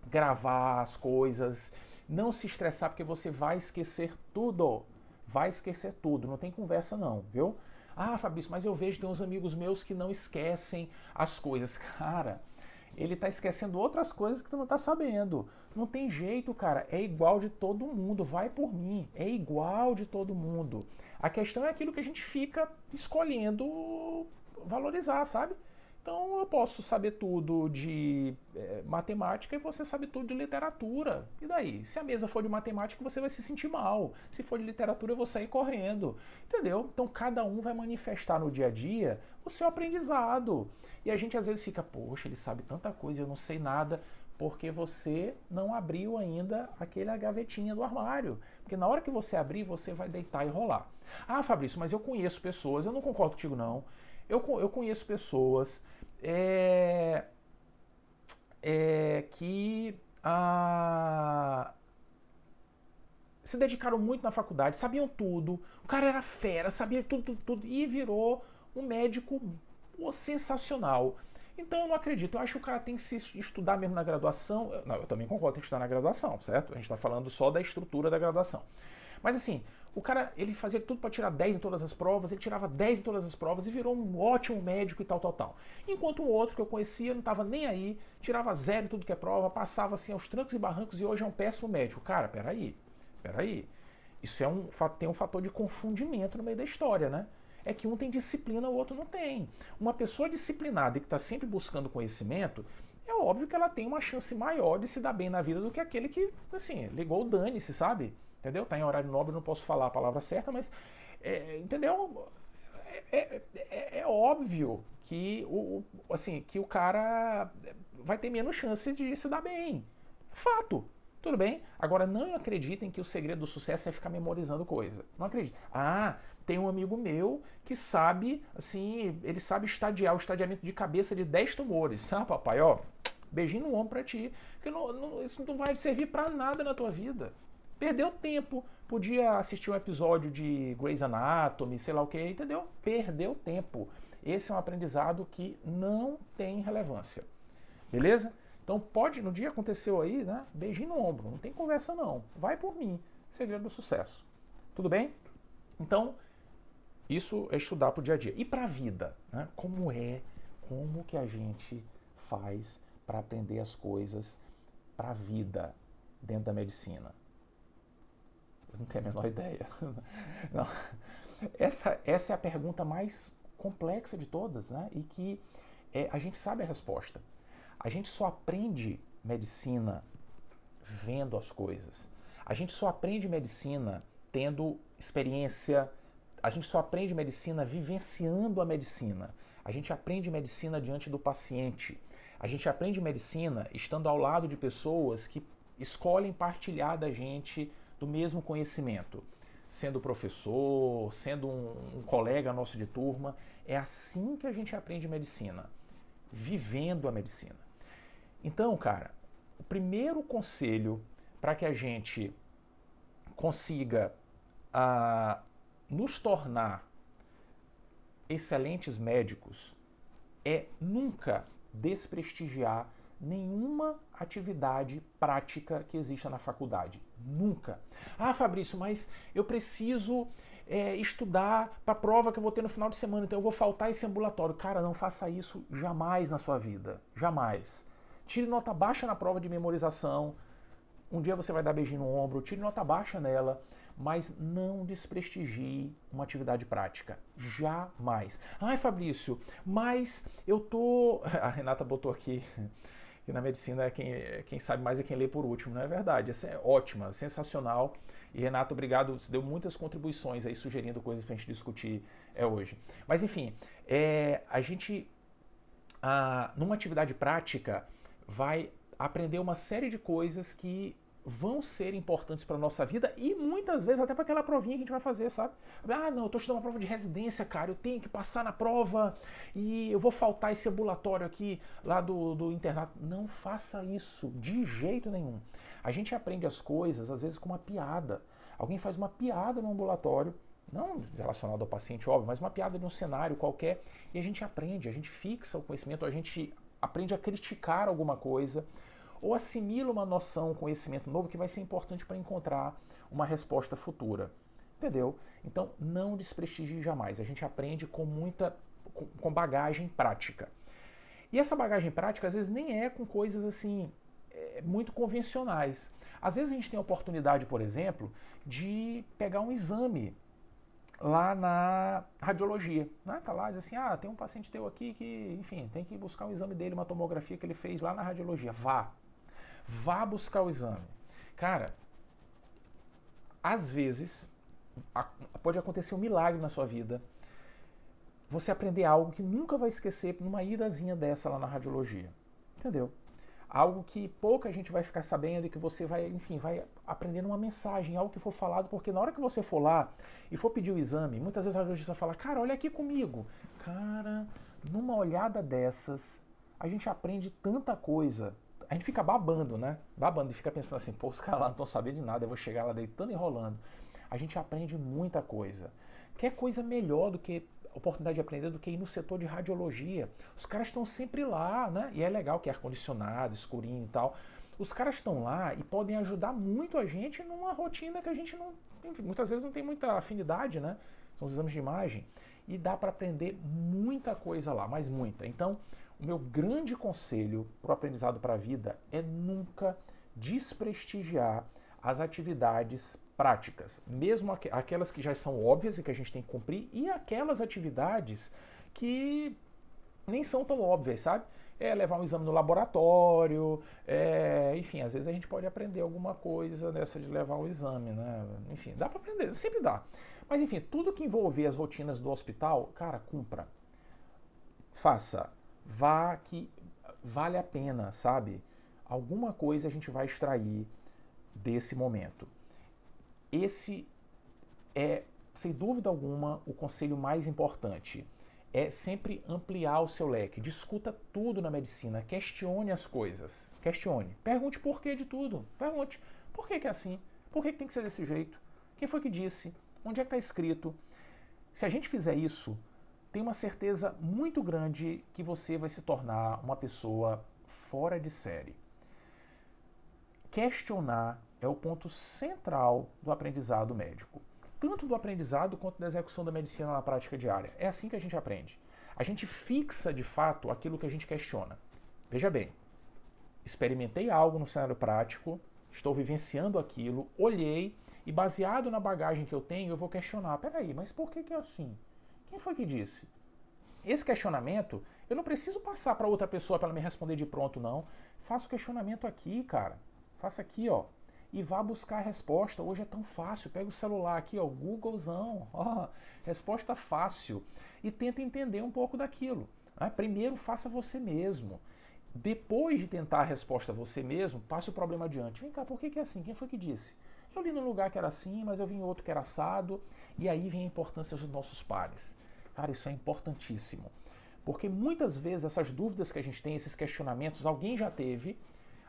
gravar as coisas, não se estressar porque você vai esquecer tudo. Vai esquecer tudo, não tem conversa não, viu? Ah, Fabrício, mas eu vejo que tem uns amigos meus que não esquecem as coisas. Cara, ele está esquecendo outras coisas que tu não está sabendo. Não tem jeito, cara. É igual de todo mundo. Vai por mim. É igual de todo mundo. A questão é aquilo que a gente fica escolhendo valorizar, sabe? Então eu posso saber tudo de matemática e você sabe tudo de literatura. E daí? Se a mesa for de matemática, você vai se sentir mal. Se for de literatura, eu vou sair correndo. Entendeu? Então cada um vai manifestar no dia a dia o seu aprendizado. E a gente às vezes fica, poxa, ele sabe tanta coisa, eu não sei nada, porque você não abriu ainda aquela gavetinha do armário. Porque na hora que você abrir, você vai deitar e rolar. Ah, Fabrício, mas eu conheço pessoas, eu não concordo contigo não. Eu conheço pessoas que se dedicaram muito na faculdade, sabiam tudo, o cara era fera, sabia tudo, e virou um médico sensacional. Então eu não acredito, eu acho que o cara tem que se estudar mesmo na graduação. Não, eu também concordo, tem que estudar na graduação, certo? A gente está falando só da estrutura da graduação. Mas assim, o cara, ele fazia tudo para tirar 10 em todas as provas, ele tirava 10 em todas as provas e virou um ótimo médico e tal. Enquanto o outro que eu conhecia não estava nem aí, tirava 0 em tudo que é prova, passava assim aos trancos e barrancos e hoje é um péssimo médico. Cara, peraí. Isso tem um fator de confundimento no meio da história, né? É que um tem disciplina, o outro não tem. Uma pessoa disciplinada e que está sempre buscando conhecimento, é óbvio que ela tem uma chance maior de se dar bem na vida do que aquele que, assim, ligou o dane-se, sabe? Entendeu? Tá em horário nobre, não posso falar a palavra certa, mas, entendeu? É óbvio que que o cara vai ter menos chance de se dar bem. Fato. Tudo bem? Agora, não acreditem que o segredo do sucesso é ficar memorizando coisa. Não acredito. Ah, tem um amigo meu que sabe, assim, ele sabe estadiar o estadiamento de cabeça de 10 tumores. Ah, papai, ó, beijinho no ombro pra ti. Porque isso não vai servir pra nada na tua vida. Perdeu tempo. Podia assistir um episódio de Grey's Anatomy, sei lá o que, entendeu? Perdeu tempo. Esse é um aprendizado que não tem relevância. Beleza? Então pode, no dia aconteceu aí, né? Beijinho no ombro, não tem conversa não. Vai por mim. Segredo do sucesso. Tudo bem? Então, isso é estudar para o dia a dia. E para a vida, né? Como que a gente faz para aprender as coisas para a vida dentro da medicina? Eu não tenho a menor ideia. Não. Essa é a pergunta mais complexa de todas, né? E que a gente sabe a resposta. A gente só aprende medicina vendo as coisas. A gente só aprende medicina tendo experiência. A gente só aprende medicina vivenciando a medicina. A gente aprende medicina diante do paciente. A gente aprende medicina estando ao lado de pessoas que escolhem partilhar da gente do mesmo conhecimento. Sendo professor, sendo um colega nosso de turma. É assim que a gente aprende medicina. Vivendo a medicina. Então, cara, o primeiro conselho para que a gente consiga nos tornar excelentes médicos é nunca desprestigiar nenhuma atividade prática que exista na faculdade. Nunca. Ah, Fabrício, mas eu preciso estudar para a prova que eu vou ter no final de semana, então eu vou faltar esse ambulatório. Cara, não faça isso jamais na sua vida. Jamais. Tire nota baixa na prova de memorização. Um dia você vai dar beijinho no ombro, tire nota baixa nela, mas não desprestigie uma atividade prática. Jamais. Ai, Fabrício, mas eu tô... A Renata botou aqui que na medicina quem sabe mais é quem lê por último, não é verdade? Essa é ótima, sensacional. E Renato, obrigado, você deu muitas contribuições aí sugerindo coisas para a gente discutir hoje. Mas enfim, a gente, numa atividade prática, vai aprender uma série de coisas que vão ser importantes para a nossa vida e muitas vezes até para aquela provinha que a gente vai fazer, sabe? Ah, não, eu estou estudando uma prova de residência, cara, eu tenho que passar na prova e eu vou faltar esse ambulatório aqui lá do internato. Não faça isso, de jeito nenhum. A gente aprende as coisas, às vezes, com uma piada. Alguém faz uma piada no ambulatório, não relacionado ao paciente, óbvio, mas uma piada de um cenário qualquer, e a gente aprende, a gente fixa o conhecimento, a gente aprende a criticar alguma coisa, ou assimila uma noção, um conhecimento novo que vai ser importante para encontrar uma resposta futura. Entendeu? Então, não desprestigie jamais. A gente aprende com bagagem prática. E essa bagagem prática, às vezes, nem é com coisas assim muito convencionais. Às vezes a gente tem a oportunidade, por exemplo, de pegar um exame lá na radiologia. Né? Tá lá, diz assim, tem um paciente teu aqui que, enfim, tem que buscar um exame dele, uma tomografia que ele fez lá na radiologia. Vá buscar o exame. Cara, às vezes pode acontecer um milagre na sua vida. Você aprender algo que nunca vai esquecer numa idazinha dessa lá na radiologia. Entendeu? Algo que pouca gente vai ficar sabendo e que você vai, enfim, vai aprendendo uma mensagem, algo que for falado, porque na hora que você for lá e for pedir o exame, muitas vezes a radiologista vai falar, cara, olha aqui comigo. Cara, numa olhada dessas, a gente aprende tanta coisa. A gente fica babando, né? Babando e fica pensando assim, pô, os caras lá não estão sabendo de nada, eu vou chegar lá deitando e rolando. A gente aprende muita coisa. Quer coisa melhor do que oportunidade de aprender do que ir no setor de radiologia. Os caras estão sempre lá, né? E é legal que é ar-condicionado, escurinho e tal. Os caras estão lá e podem ajudar muito a gente numa rotina que a gente não, enfim, muitas vezes não tem muita afinidade, né? São os exames de imagem. E dá para aprender muita coisa lá, mas muita. Então, o meu grande conselho para o aprendizado para a vida é nunca desprestigiar as atividades práticas, mesmo aquelas que já são óbvias e que a gente tem que cumprir, e aquelas atividades que nem são tão óbvias, sabe? Levar um exame no laboratório, enfim, às vezes a gente pode aprender alguma coisa dessa de levar o exame, né? Enfim, dá para aprender, sempre dá. Mas enfim, tudo que envolver as rotinas do hospital, cara, cumpra. Faça. Vá que vale a pena, sabe? Alguma coisa a gente vai extrair desse momento. Esse é, sem dúvida alguma, o conselho mais importante. É sempre ampliar o seu leque. Discuta tudo na medicina. Questione as coisas. Questione. Pergunte por que de tudo. Pergunte. Por que é assim? Por que tem que ser desse jeito? Quem foi que disse? Onde é que está escrito? Se a gente fizer isso, tem uma certeza muito grande que você vai se tornar uma pessoa fora de série. Questionar é o ponto central do aprendizado médico. Tanto do aprendizado quanto da execução da medicina na prática diária. É assim que a gente aprende. A gente fixa, de fato, aquilo que a gente questiona. Veja bem, experimentei algo no cenário prático, estou vivenciando aquilo, olhei e baseado na bagagem que eu tenho, eu vou questionar. Peraí, mas por que é assim? Quem foi que disse? Esse questionamento, eu não preciso passar para outra pessoa para ela me responder de pronto, não. Faça o questionamento aqui, cara. Faça aqui, ó. E vá buscar a resposta. Hoje é tão fácil. Pega o celular aqui, ó, Googlezão. Ó, resposta fácil. E tenta entender um pouco daquilo. Né? Primeiro, faça você mesmo. Depois de tentar a resposta você mesmo, passe o problema adiante. Vem cá, por que é assim? Quem foi que disse? Eu li num lugar que era assim, mas eu vi em outro que era assado. E aí vem a importância dos nossos pares. Cara, isso é importantíssimo. Porque muitas vezes essas dúvidas que a gente tem, esses questionamentos, alguém já teve,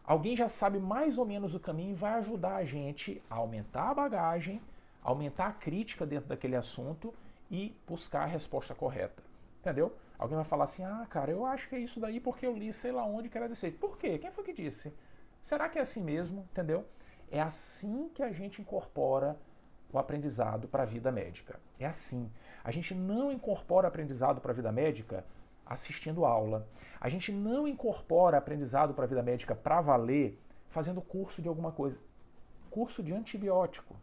alguém já sabe mais ou menos o caminho e vai ajudar a gente a aumentar a bagagem, aumentar a crítica dentro daquele assunto e buscar a resposta correta. Entendeu? Alguém vai falar assim, ah, cara, eu acho que é isso daí porque eu li sei lá onde que era desse jeito. Por quê? Quem foi que disse? Será que é assim mesmo? Entendeu? É assim que a gente incorpora o aprendizado para a vida médica. É assim. A gente não incorpora aprendizado para a vida médica assistindo aula. A gente não incorpora aprendizado para a vida médica para valer fazendo curso de alguma coisa. Curso de antibiótico.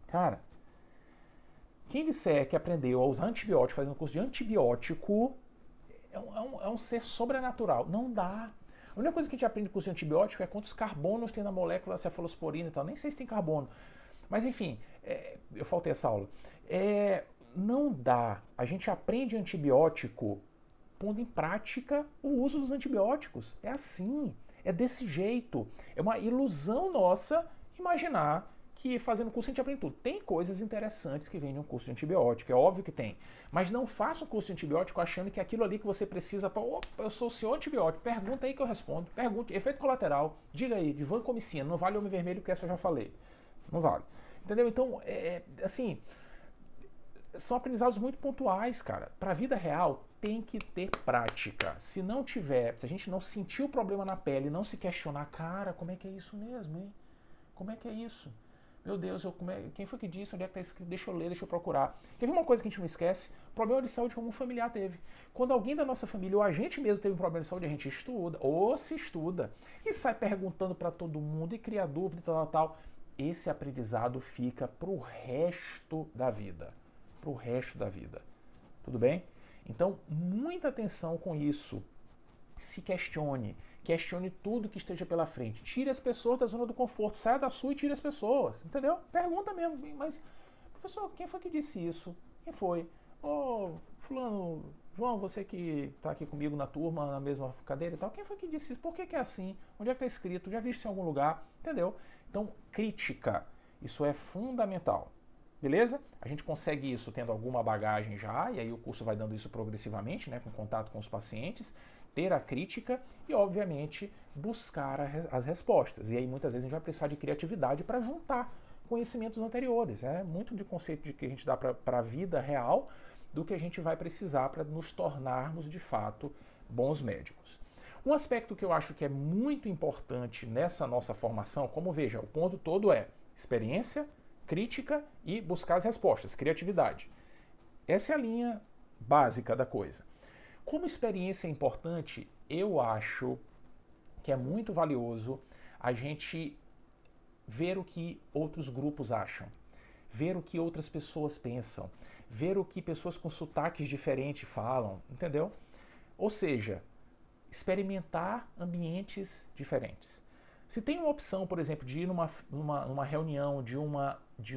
Cara, quem disser que aprendeu a usar antibiótico fazendo curso de antibiótico é um ser sobrenatural. Não dá. A única coisa que a gente aprende com curso de antibiótico é quantos carbonos tem na molécula cefalosporina e tal. Nem sei se tem carbono. Mas enfim, eu faltei essa aula. Não dá. A gente aprende antibiótico pondo em prática o uso dos antibióticos. É assim. É desse jeito. É uma ilusão nossa imaginar que fazendo curso a gente aprende tudo. Tem coisas interessantes que vêm de um curso de antibiótico, é óbvio que tem. Mas não faça um curso de antibiótico achando que aquilo ali que você precisa para... Opa, eu sou o senhor antibiótico. Pergunta aí que eu respondo. Pergunte. Efeito colateral. Diga aí, de vancomicina. Não vale homem vermelho, porque essa eu já falei. Não vale. Entendeu? Então, assim... São aprendizados muito pontuais, cara. Para a vida real, tem que ter prática. Se não tiver, se a gente não sentir o problema na pele, não se questionar, cara, como é que é isso mesmo, hein? Como é que é isso? Meu Deus, quem foi que disse? Onde é que está escrito? Deixa eu ler, deixa eu procurar. Quer ver uma coisa que a gente não esquece? Problema de saúde como um familiar teve. Quando alguém da nossa família ou a gente mesmo teve um problema de saúde, a gente estuda, ou se estuda, e sai perguntando para todo mundo e cria dúvida e tal. Esse aprendizado fica pro resto da vida. Pro resto da vida. Tudo bem? Então, muita atenção com isso. Se questione. Questione tudo que esteja pela frente. Tire as pessoas da zona do conforto. Saia da sua e tire as pessoas. Entendeu? Pergunta mesmo. Mas, professor, quem foi que disse isso? Quem foi? Ô, fulano, João, você que está aqui comigo na turma, na mesma cadeira e tal. Quem foi que disse isso? Por que é assim? Onde é que está escrito? Já visto isso em algum lugar? Entendeu? Então, crítica. Isso é fundamental. Beleza? A gente consegue isso tendo alguma bagagem já, e aí o curso vai dando isso progressivamente, né, com contato com os pacientes, ter a crítica e, obviamente, buscar as respostas. E aí muitas vezes a gente vai precisar de criatividade para juntar conhecimentos anteriores. É muito de conceito de que a gente dá para a vida real do que a gente vai precisar para nos tornarmos, de fato, bons médicos. Um aspecto que eu acho que é muito importante nessa nossa formação, como veja, o ponto todo é experiência, crítica e buscar as respostas, criatividade. Essa é a linha básica da coisa. Como experiência é importante, eu acho que é muito valioso a gente ver o que outros grupos acham, ver o que outras pessoas pensam, ver o que pessoas com sotaques diferentes falam, entendeu? Ou seja, experimentar ambientes diferentes. Se tem uma opção, por exemplo, de ir numa reunião de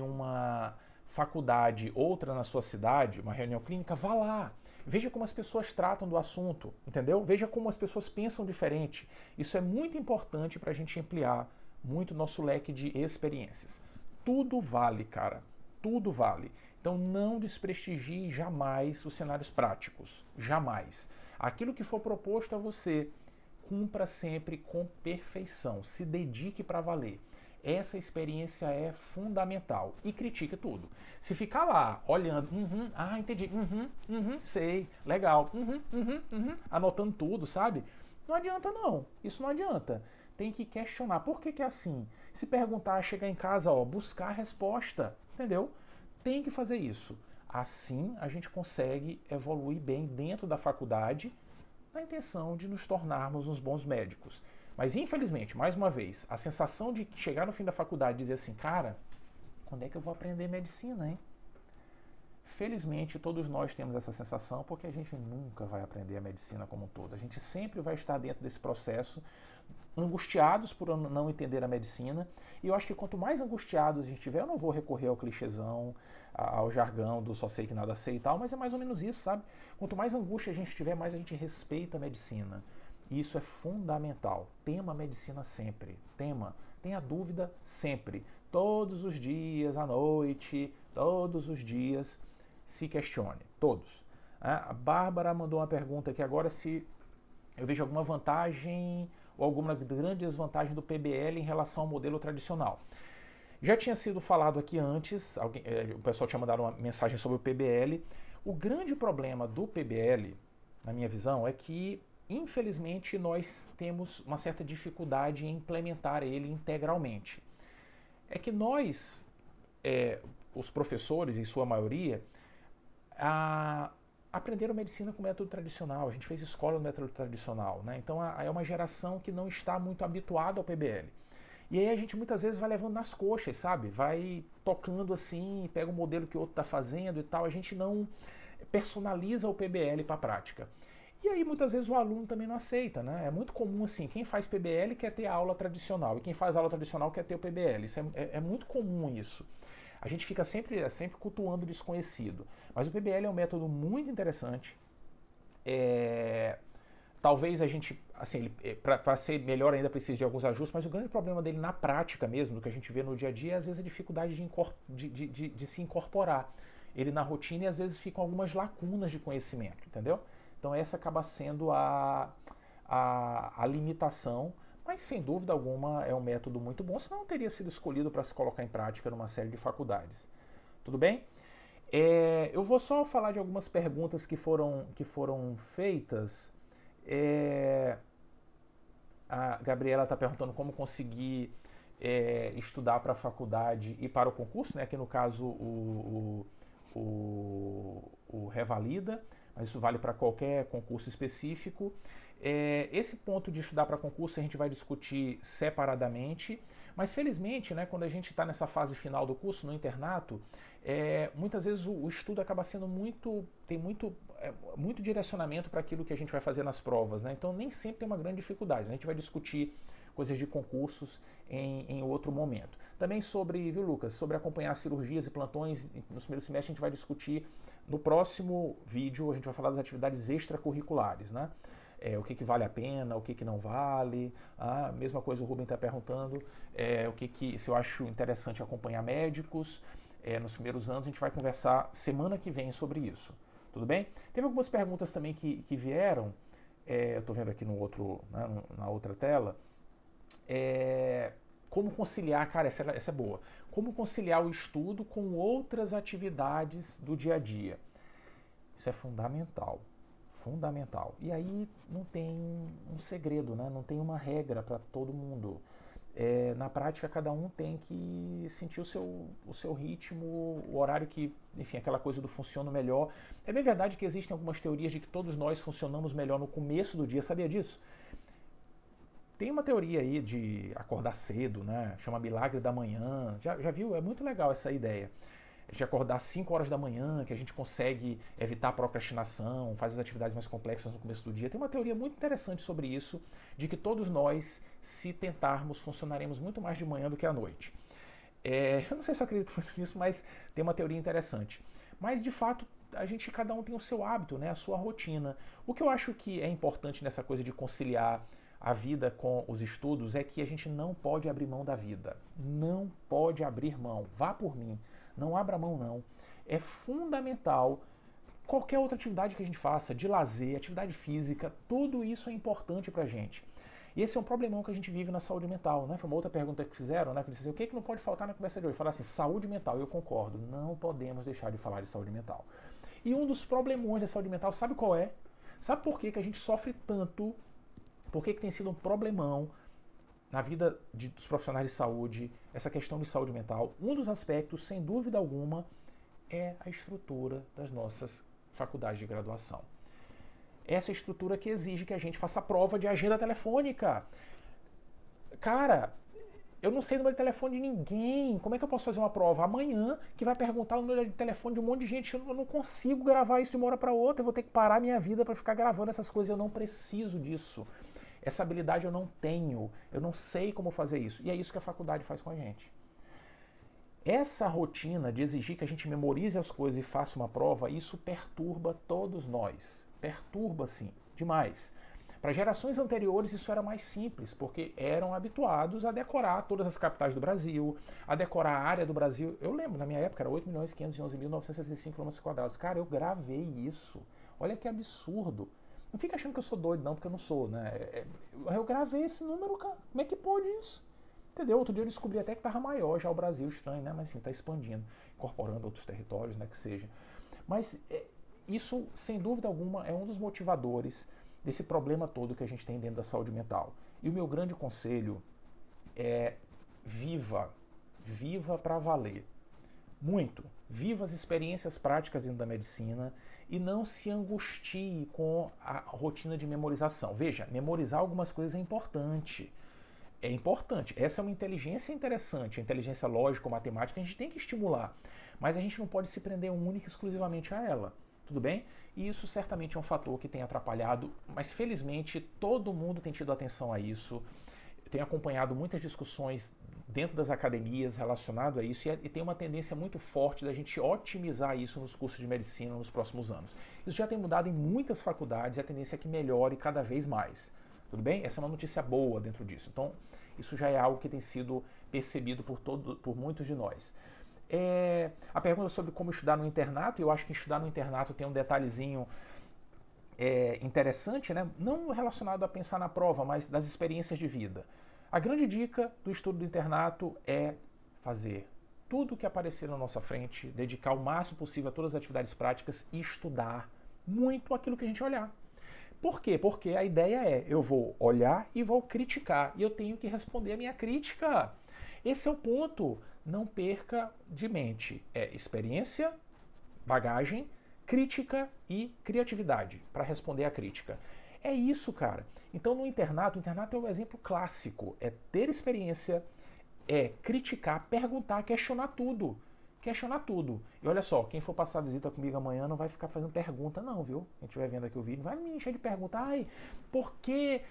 uma faculdade, outra na sua cidade, uma reunião clínica, vá lá. Veja como as pessoas tratam do assunto, entendeu? Veja como as pessoas pensam diferente. Isso é muito importante para a gente ampliar muito nosso leque de experiências. Tudo vale, cara. Tudo vale. Então não desprestigie jamais os cenários práticos. Jamais. Aquilo que for proposto a você, cumpra sempre com perfeição. Se dedique para valer. Essa experiência é fundamental. E critique tudo. Se ficar lá olhando, entendi, sei, legal, anotando tudo, sabe? Não adianta não. Isso não adianta. Tem que questionar. Por que é assim? Se perguntar, chegar em casa, buscar a resposta. Entendeu? Tem que fazer isso. Assim a gente consegue evoluir bem dentro da faculdade na intenção de nos tornarmos uns bons médicos. Mas infelizmente, mais uma vez, a sensação de chegar no fim da faculdade e dizer assim, cara, quando é que eu vou aprender medicina, hein? Felizmente, todos nós temos essa sensação porque a gente nunca vai aprender a medicina como um todo. A gente sempre vai estar dentro desse processo, angustiados por não entender a medicina. E eu acho que quanto mais angustiados a gente estiver, eu não vou recorrer ao clichêzão, ao jargão do só sei que nada sei e tal, mas é mais ou menos isso, sabe? Quanto mais angústia a gente tiver, mais a gente respeita a medicina. E isso é fundamental. Tema a medicina sempre. Tenha dúvida sempre. Todos os dias, à noite, todos os dias, se questione. Todos. A Bárbara mandou uma pergunta aqui agora se eu vejo alguma vantagem ou alguma grande desvantagem do PBL em relação ao modelo tradicional. Já tinha sido falado aqui antes, o pessoal tinha mandado uma mensagem sobre o PBL. O grande problema do PBL na minha visão, é que, infelizmente, nós temos uma certa dificuldade em implementar ele integralmente. É que nós, os professores, em sua maioria, aprenderam medicina com método tradicional, a gente fez escola no método tradicional, né? Então é uma geração que não está muito habituada ao PBL. E aí a gente muitas vezes vai levando nas coxas, sabe? Vai tocando assim, pega o modelo que o outro está fazendo e tal, a gente não personaliza o PBL para a prática. E aí muitas vezes o aluno também não aceita, né? É muito comum assim, quem faz PBL quer ter a aula tradicional e quem faz aula tradicional quer ter o PBL. Isso é muito comum isso. A gente fica sempre cultuando o desconhecido. Mas o PBL é um método muito interessante. Talvez a gente, assim, para ser melhor ainda precise de alguns ajustes, mas o grande problema dele na prática mesmo, do que a gente vê no dia a dia, é às vezes a dificuldade de se incorporar ele na rotina e às vezes ficam algumas lacunas de conhecimento, entendeu? Então essa acaba sendo a limitação, mas sem dúvida alguma é um método muito bom, senão não teria sido escolhido para se colocar em prática numa série de faculdades. Tudo bem? Eu vou só falar de algumas perguntas que foram feitas. A Gabriela está perguntando como conseguir estudar para a faculdade e para o concurso, né? Aqui no caso o Revalida, mas isso vale para qualquer concurso específico. Esse ponto de estudar para concurso a gente vai discutir separadamente, mas felizmente, né, quando a gente está nessa fase final do curso, no internato, muitas vezes o estudo acaba sendo tem muito direcionamento para aquilo que a gente vai fazer nas provas, né? Então nem sempre tem uma grande dificuldade. A gente vai discutir coisas de concursos em outro momento. Também viu, Lucas, sobre acompanhar cirurgias e plantões no primeiro semestre, a gente vai discutir no próximo vídeo, a gente vai falar das atividades extracurriculares, né? O que vale a pena, o que não vale. Mesma coisa o Rubem está perguntando, se eu acho interessante acompanhar médicos. Nos primeiros anos a gente vai conversar semana que vem sobre isso. Tudo bem? Teve algumas perguntas também que vieram, eu estou vendo aqui na outra tela. Como conciliar, cara, essa é boa. Como conciliar o estudo com outras atividades do dia a dia? Isso é fundamental. Fundamental. E aí não tem um segredo, né? Não tem uma regra para todo mundo. Na prática, cada um tem que sentir o seu ritmo, o horário que, enfim, aquela coisa do funciona melhor. É bem verdade que existem algumas teorias de que todos nós funcionamos melhor no começo do dia, sabia disso? Tem uma teoria aí de acordar cedo, né? Chama Milagre da Manhã. Já viu? É muito legal essa ideia. De acordar às 5 horas da manhã, que a gente consegue evitar a procrastinação, faz as atividades mais complexas no começo do dia. Tem uma teoria muito interessante sobre isso, de que todos nós, se tentarmos, funcionaremos muito mais de manhã do que à noite. Eu não sei se eu acredito muito nisso, mas tem uma teoria interessante. Mas, de fato, cada um tem o seu hábito, né? A sua rotina. O que eu acho que é importante nessa coisa de conciliar a vida com os estudos é que a gente não pode abrir mão da vida. Não pode abrir mão. Vá por mim. Não abra mão, não. É fundamental qualquer outra atividade que a gente faça, de lazer, atividade física, tudo isso é importante pra gente. E esse é um problemão que a gente vive na saúde mental, né? Foi uma outra pergunta que fizeram, né? Que disseram, o que não pode faltar na conversa de hoje? Falar assim, saúde mental, eu concordo, não podemos deixar de falar de saúde mental. E um dos problemões da saúde mental, sabe qual é? Sabe por que a gente sofre tanto? Por que tem sido um problemão na vida dos profissionais de saúde, essa questão de saúde mental? Um dos aspectos, sem dúvida alguma, é a estrutura das nossas faculdades de graduação. Essa estrutura que exige que a gente faça prova de agenda telefônica. Cara, eu não sei o número de telefone de ninguém. Como é que eu posso fazer uma prova amanhã que vai perguntar o número de telefone de um monte de gente? Eu não consigo gravar isso de uma hora para outra. Eu vou ter que parar minha vida para ficar gravando essas coisas. Eu não preciso disso. Essa habilidade eu não tenho, eu não sei como fazer isso. E é isso que a faculdade faz com a gente. Essa rotina de exigir que a gente memorize as coisas e faça uma prova, isso perturba todos nós. Perturba, sim, demais. Para gerações anteriores isso era mais simples, porque eram habituados a decorar todas as capitais do Brasil, a decorar a área do Brasil. Eu lembro, na minha época, era 8.511.965 km². Cara, eu gravei isso. Olha que absurdo. Não fica achando que eu sou doido, não, porque eu não sou, né? Eu gravei esse número, cara. Como é que pode isso? Entendeu? Outro dia eu descobri até que estava maior já o Brasil, estranho, né? Mas enfim, está expandindo, incorporando outros territórios, né? Que seja. Mas isso, sem dúvida alguma, é um dos motivadores desse problema todo que a gente tem dentro da saúde mental. E o meu grande conselho é viva para valer. Muito. Viva as experiências práticas dentro da medicina e não se angustie com a rotina de memorização. Veja, memorizar algumas coisas é importante. É importante. Essa é uma inteligência interessante, a inteligência lógica ou matemática a gente tem que estimular. Mas a gente não pode se prender única e exclusivamente a ela. Tudo bem? E isso certamente é um fator que tem atrapalhado, mas felizmente todo mundo tem tido atenção a isso. Eu tenho acompanhado muitas discussões dentro das academias relacionado a isso e tem uma tendência muito forte da gente otimizar isso nos cursos de medicina nos próximos anos. Isso já tem mudado em muitas faculdades e a tendência é que melhore cada vez mais. Tudo bem? Essa é uma notícia boa dentro disso. Então, isso já é algo que tem sido percebido por muitos de nós. A pergunta sobre como estudar no internato, eu acho que estudar no internato tem um detalhezinho interessante, né? Não relacionado a pensar na prova, mas das experiências de vida. A grande dica do estudo do internato é fazer tudo o que aparecer na nossa frente, dedicar o máximo possível a todas as atividades práticas e estudar muito aquilo que a gente olhar. Por quê? Porque a ideia é, eu vou olhar e vou criticar, e eu tenho que responder a minha crítica. Esse é o ponto. Não perca de mente. É experiência, bagagem, crítica e criatividade para responder à crítica. É isso, cara. Então o internato é o exemplo clássico. É ter experiência, é criticar, perguntar, questionar tudo. Questionar tudo. E olha só, quem for passar visita comigo amanhã não vai ficar fazendo pergunta não, viu? A gente vai vendo aqui o vídeo, não vai me encher de pergunta. Ai, por que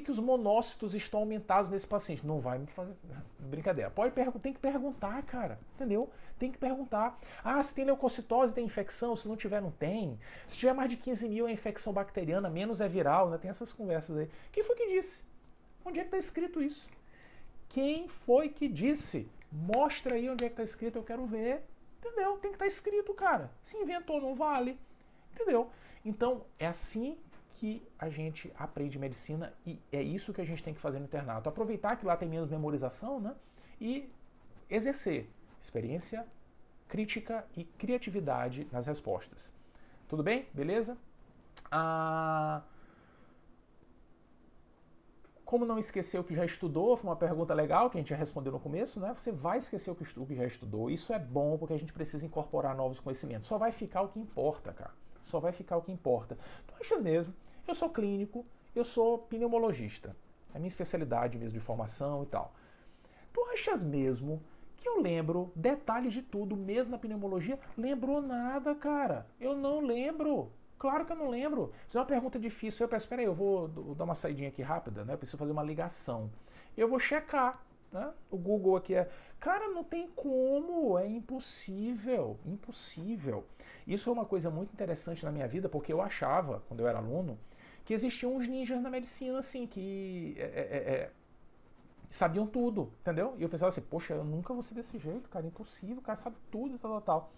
os monócitos estão aumentados nesse paciente? Não vai me fazer... Brincadeira. Tem que perguntar, cara. Entendeu? Tem que perguntar. Ah, se tem leucocitose, tem infecção. Se não tiver, não tem. Se tiver mais de 15 mil é infecção bacteriana, menos é viral, né? Tem essas conversas aí. Quem foi que disse? Onde é que está escrito isso? Quem foi que disse? Mostra aí onde é que está escrito, eu quero ver. Entendeu? Tem que estar escrito, cara. Se inventou, não vale. Entendeu? Então, é assim que a gente aprende medicina e é isso que a gente tem que fazer no internato. Aproveitar que lá tem menos memorização, né? E exercer experiência, crítica e criatividade nas respostas. Tudo bem? Beleza? Como não esquecer o que já estudou, foi uma pergunta legal que a gente já respondeu no começo, né? Você vai esquecer o que já estudou. Isso é bom porque a gente precisa incorporar novos conhecimentos. Só vai ficar o que importa, cara. Só vai ficar o que importa. Tu acha mesmo? Eu sou clínico, eu sou pneumologista. É a minha especialidade mesmo de formação e tal. Tu achas mesmo que eu lembro detalhes de tudo, mesmo na pneumologia? Lembrou nada, cara. Eu não lembro. Claro que eu não lembro. Isso é uma pergunta difícil. Eu peço, espera aí, eu vou dar uma saidinha aqui rápida, né? Eu preciso fazer uma ligação. Eu vou checar, né? O Google aqui é... Cara, não tem como, é impossível, impossível. Isso é uma coisa muito interessante na minha vida, porque eu achava, quando eu era aluno, que existiam uns ninjas na medicina, assim, que sabiam tudo, entendeu? E eu pensava assim, poxa, eu nunca vou ser desse jeito, cara, impossível, o cara sabe tudo, tal.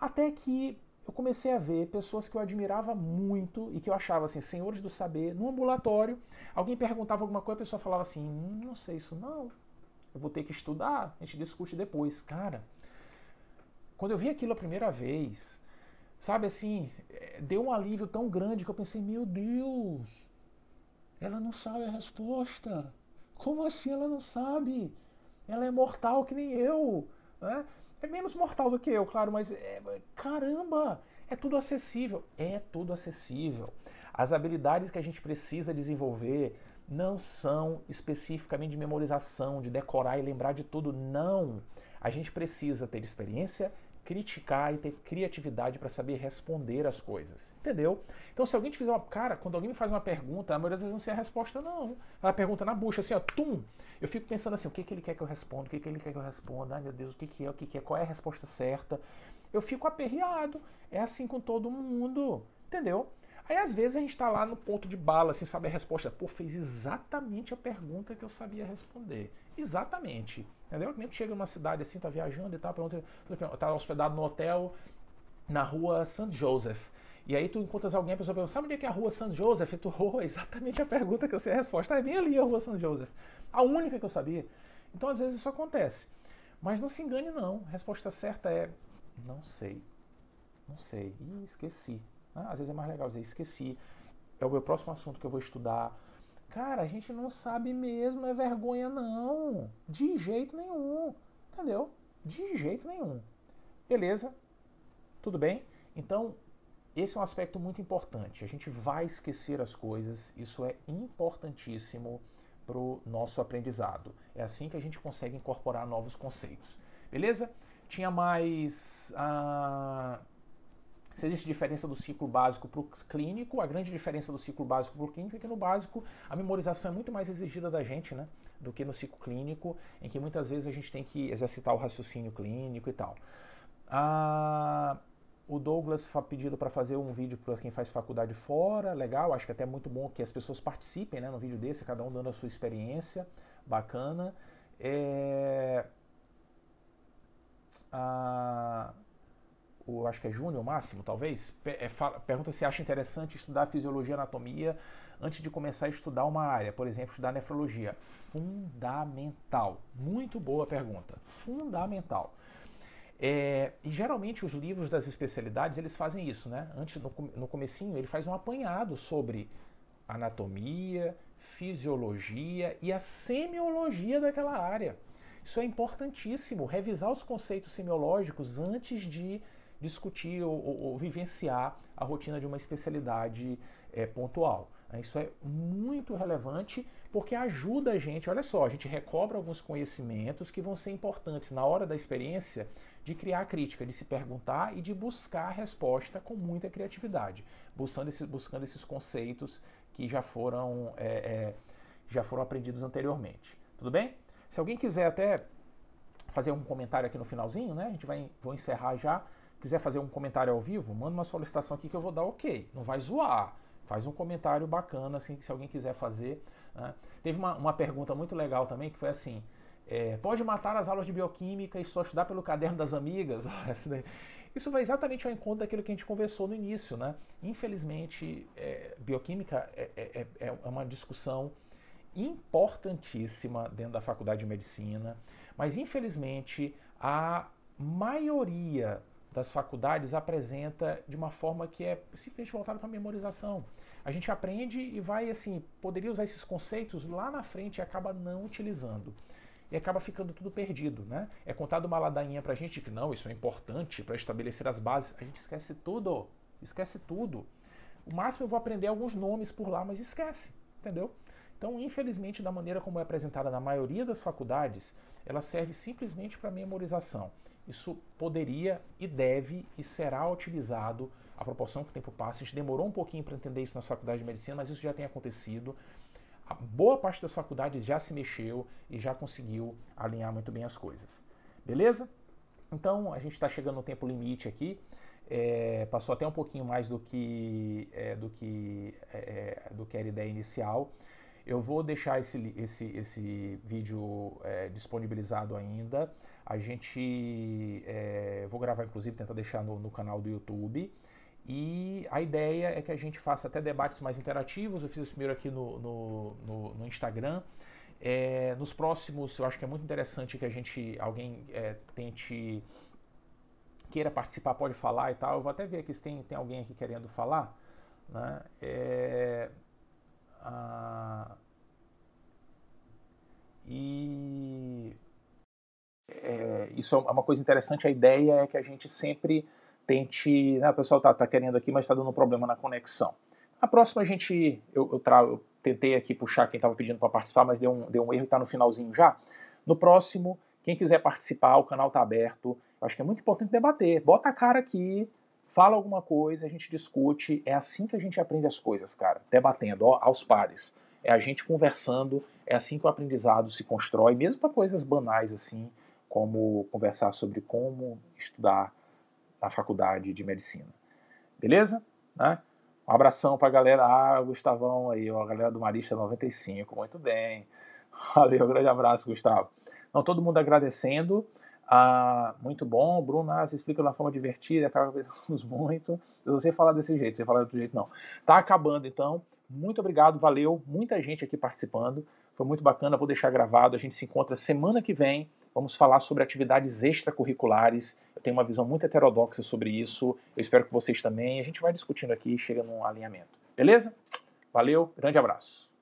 Até que eu comecei a ver pessoas que eu admirava muito e que eu achava assim, senhores do saber, no ambulatório, alguém perguntava alguma coisa, a pessoa falava assim, não sei isso não, eu vou ter que estudar, a gente discute depois. Cara, quando eu vi aquilo a primeira vez, sabe assim, deu um alívio tão grande que eu pensei, meu Deus, ela não sabe a resposta. Como assim ela não sabe? Ela é mortal que nem eu, né? É menos mortal do que eu, claro, mas caramba, é tudo acessível. É tudo acessível. As habilidades que a gente precisa desenvolver não são especificamente de memorização, de decorar e lembrar de tudo, não. A gente precisa ter experiência, criticar e ter criatividade para saber responder as coisas, entendeu? Então se alguém te fizer uma... Cara, quando alguém me faz uma pergunta, a maioria das vezes não sei a resposta não. Ela pergunta na bucha, assim, ó, tum! Eu fico pensando assim, o que ele quer que eu responda, o que ele quer que eu responda, ai meu Deus, o que é, qual é a resposta certa? Eu fico aperreado, é assim com todo mundo, entendeu? Aí às vezes a gente tá lá no ponto de bala, sem saber a resposta. Pô, fez exatamente a pergunta que eu sabia responder. Exatamente. Entendeu? Que nem tu chega numa cidade assim, tá viajando e tal, tá hospedado no hotel na rua St. Joseph. E aí tu encontras alguém, a pessoa pergunta, sabe onde é que é a rua St. Joseph? E tu, exatamente a pergunta que eu sei a resposta. É bem ali a rua St. Joseph. A única que eu sabia. Então às vezes isso acontece. Mas não se engane não. A resposta certa é, não sei. Não sei. Ih, esqueci. Ah, às vezes é mais legal dizer, esqueci. É o meu próximo assunto que eu vou estudar. Cara, a gente não sabe mesmo, é vergonha não. De jeito nenhum. Entendeu? De jeito nenhum. Beleza? Tudo bem? Então, esse é um aspecto muito importante. A gente vai esquecer as coisas, isso é importantíssimo para o nosso aprendizado. É assim que a gente consegue incorporar novos conceitos. Beleza? Tinha mais. Se existe diferença do ciclo básico para o clínico, a grande diferença do ciclo básico para o clínico é que no básico a memorização é muito mais exigida da gente, né? Do que no ciclo clínico, em que muitas vezes a gente tem que exercitar o raciocínio clínico e tal. O Douglas foi pedido para fazer um vídeo para quem faz faculdade fora, legal, acho que até é muito bom que as pessoas participem, né, no vídeo desse, cada um dando a sua experiência, bacana. Acho que é Júnior Máximo, talvez, pergunta se acha interessante estudar fisiologia e anatomia antes de começar a estudar uma área, por exemplo, estudar nefrologia. Fundamental, muito boa pergunta, fundamental. E geralmente os livros das especialidades eles fazem isso, né? Antes, no comecinho, ele faz um apanhado sobre anatomia, fisiologia e a semiologia daquela área. Isso é importantíssimo, revisar os conceitos semiológicos antes de discutir ou vivenciar a rotina de uma especialidade pontual. Isso é muito relevante porque ajuda a gente, olha só, a gente recobra alguns conhecimentos que vão ser importantes na hora da experiência de criar a crítica, de se perguntar e de buscar a resposta com muita criatividade, buscando esses conceitos que já foram aprendidos anteriormente. Tudo bem? Se alguém quiser até fazer um comentário aqui no finalzinho, né? Vou encerrar já. Quiser fazer um comentário ao vivo, manda uma solicitação aqui que eu vou dar ok. Não vai zoar. Faz um comentário bacana, assim, se alguém quiser fazer. Né? Teve uma pergunta muito legal também, que foi assim, pode matar as aulas de bioquímica e só estudar pelo caderno das amigas? Isso vai exatamente ao encontro daquilo que a gente conversou no início, né? Infelizmente, bioquímica é uma discussão importantíssima dentro da faculdade de medicina, mas infelizmente a maioria das faculdades apresenta de uma forma que é simplesmente voltada para a memorização. A gente aprende e vai assim, poderia usar esses conceitos lá na frente e acaba não utilizando. E acaba ficando tudo perdido, né? É contado uma ladainha pra gente que não, isso é importante para estabelecer as bases. A gente esquece tudo, esquece tudo. O máximo eu vou aprender alguns nomes por lá, mas esquece, entendeu? Então, infelizmente, da maneira como é apresentada na maioria das faculdades, ela serve simplesmente para memorização. Isso poderia e deve e será utilizado à proporção que o tempo passa. A gente demorou um pouquinho para entender isso nas faculdades de medicina, mas isso já tem acontecido. A boa parte das faculdades já se mexeu e já conseguiu alinhar muito bem as coisas. Beleza? Então, a gente está chegando no tempo limite aqui. Passou até um pouquinho mais do que era a ideia inicial. Eu vou deixar esse vídeo disponibilizado ainda. Vou gravar, inclusive, tentar deixar no canal do YouTube. E a ideia é que a gente faça até debates mais interativos. Eu fiz esse primeiro aqui no Instagram. Nos próximos, eu acho que é muito interessante que alguém queira participar, pode falar e tal. Eu vou até ver aqui se tem alguém aqui querendo falar, né? Isso é uma coisa interessante. A ideia é que a gente sempre tente... o pessoal tá querendo aqui, mas está dando um problema na conexão. A próxima eu tentei aqui puxar quem estava pedindo para participar, mas deu um erro e está no finalzinho já. No próximo, quem quiser participar, o canal está aberto. Eu acho que é muito importante debater. Bota a cara aqui, fala alguma coisa, a gente discute. É assim que a gente aprende as coisas, cara. Debatendo, aos pares. É a gente conversando, é assim que o aprendizado se constrói, mesmo para coisas banais assim, como conversar sobre como estudar na faculdade de medicina. Beleza? Né? Um abração pra galera. O Gustavão aí, a galera do Marista 95. Muito bem. Valeu, um grande abraço, Gustavo. Então, todo mundo agradecendo. Muito bom. Bruno, você explica de uma forma divertida, acaba muito. Se você falar desse jeito, você falar de outro jeito, não. Tá acabando, então. Muito obrigado, valeu. Muita gente aqui participando. Foi muito bacana, vou deixar gravado. A gente se encontra semana que vem vamos falar sobre atividades extracurriculares. Eu tenho uma visão muito heterodoxa sobre isso, eu espero que vocês também. A gente vai discutindo aqui e chega num alinhamento. Beleza? Valeu, grande abraço.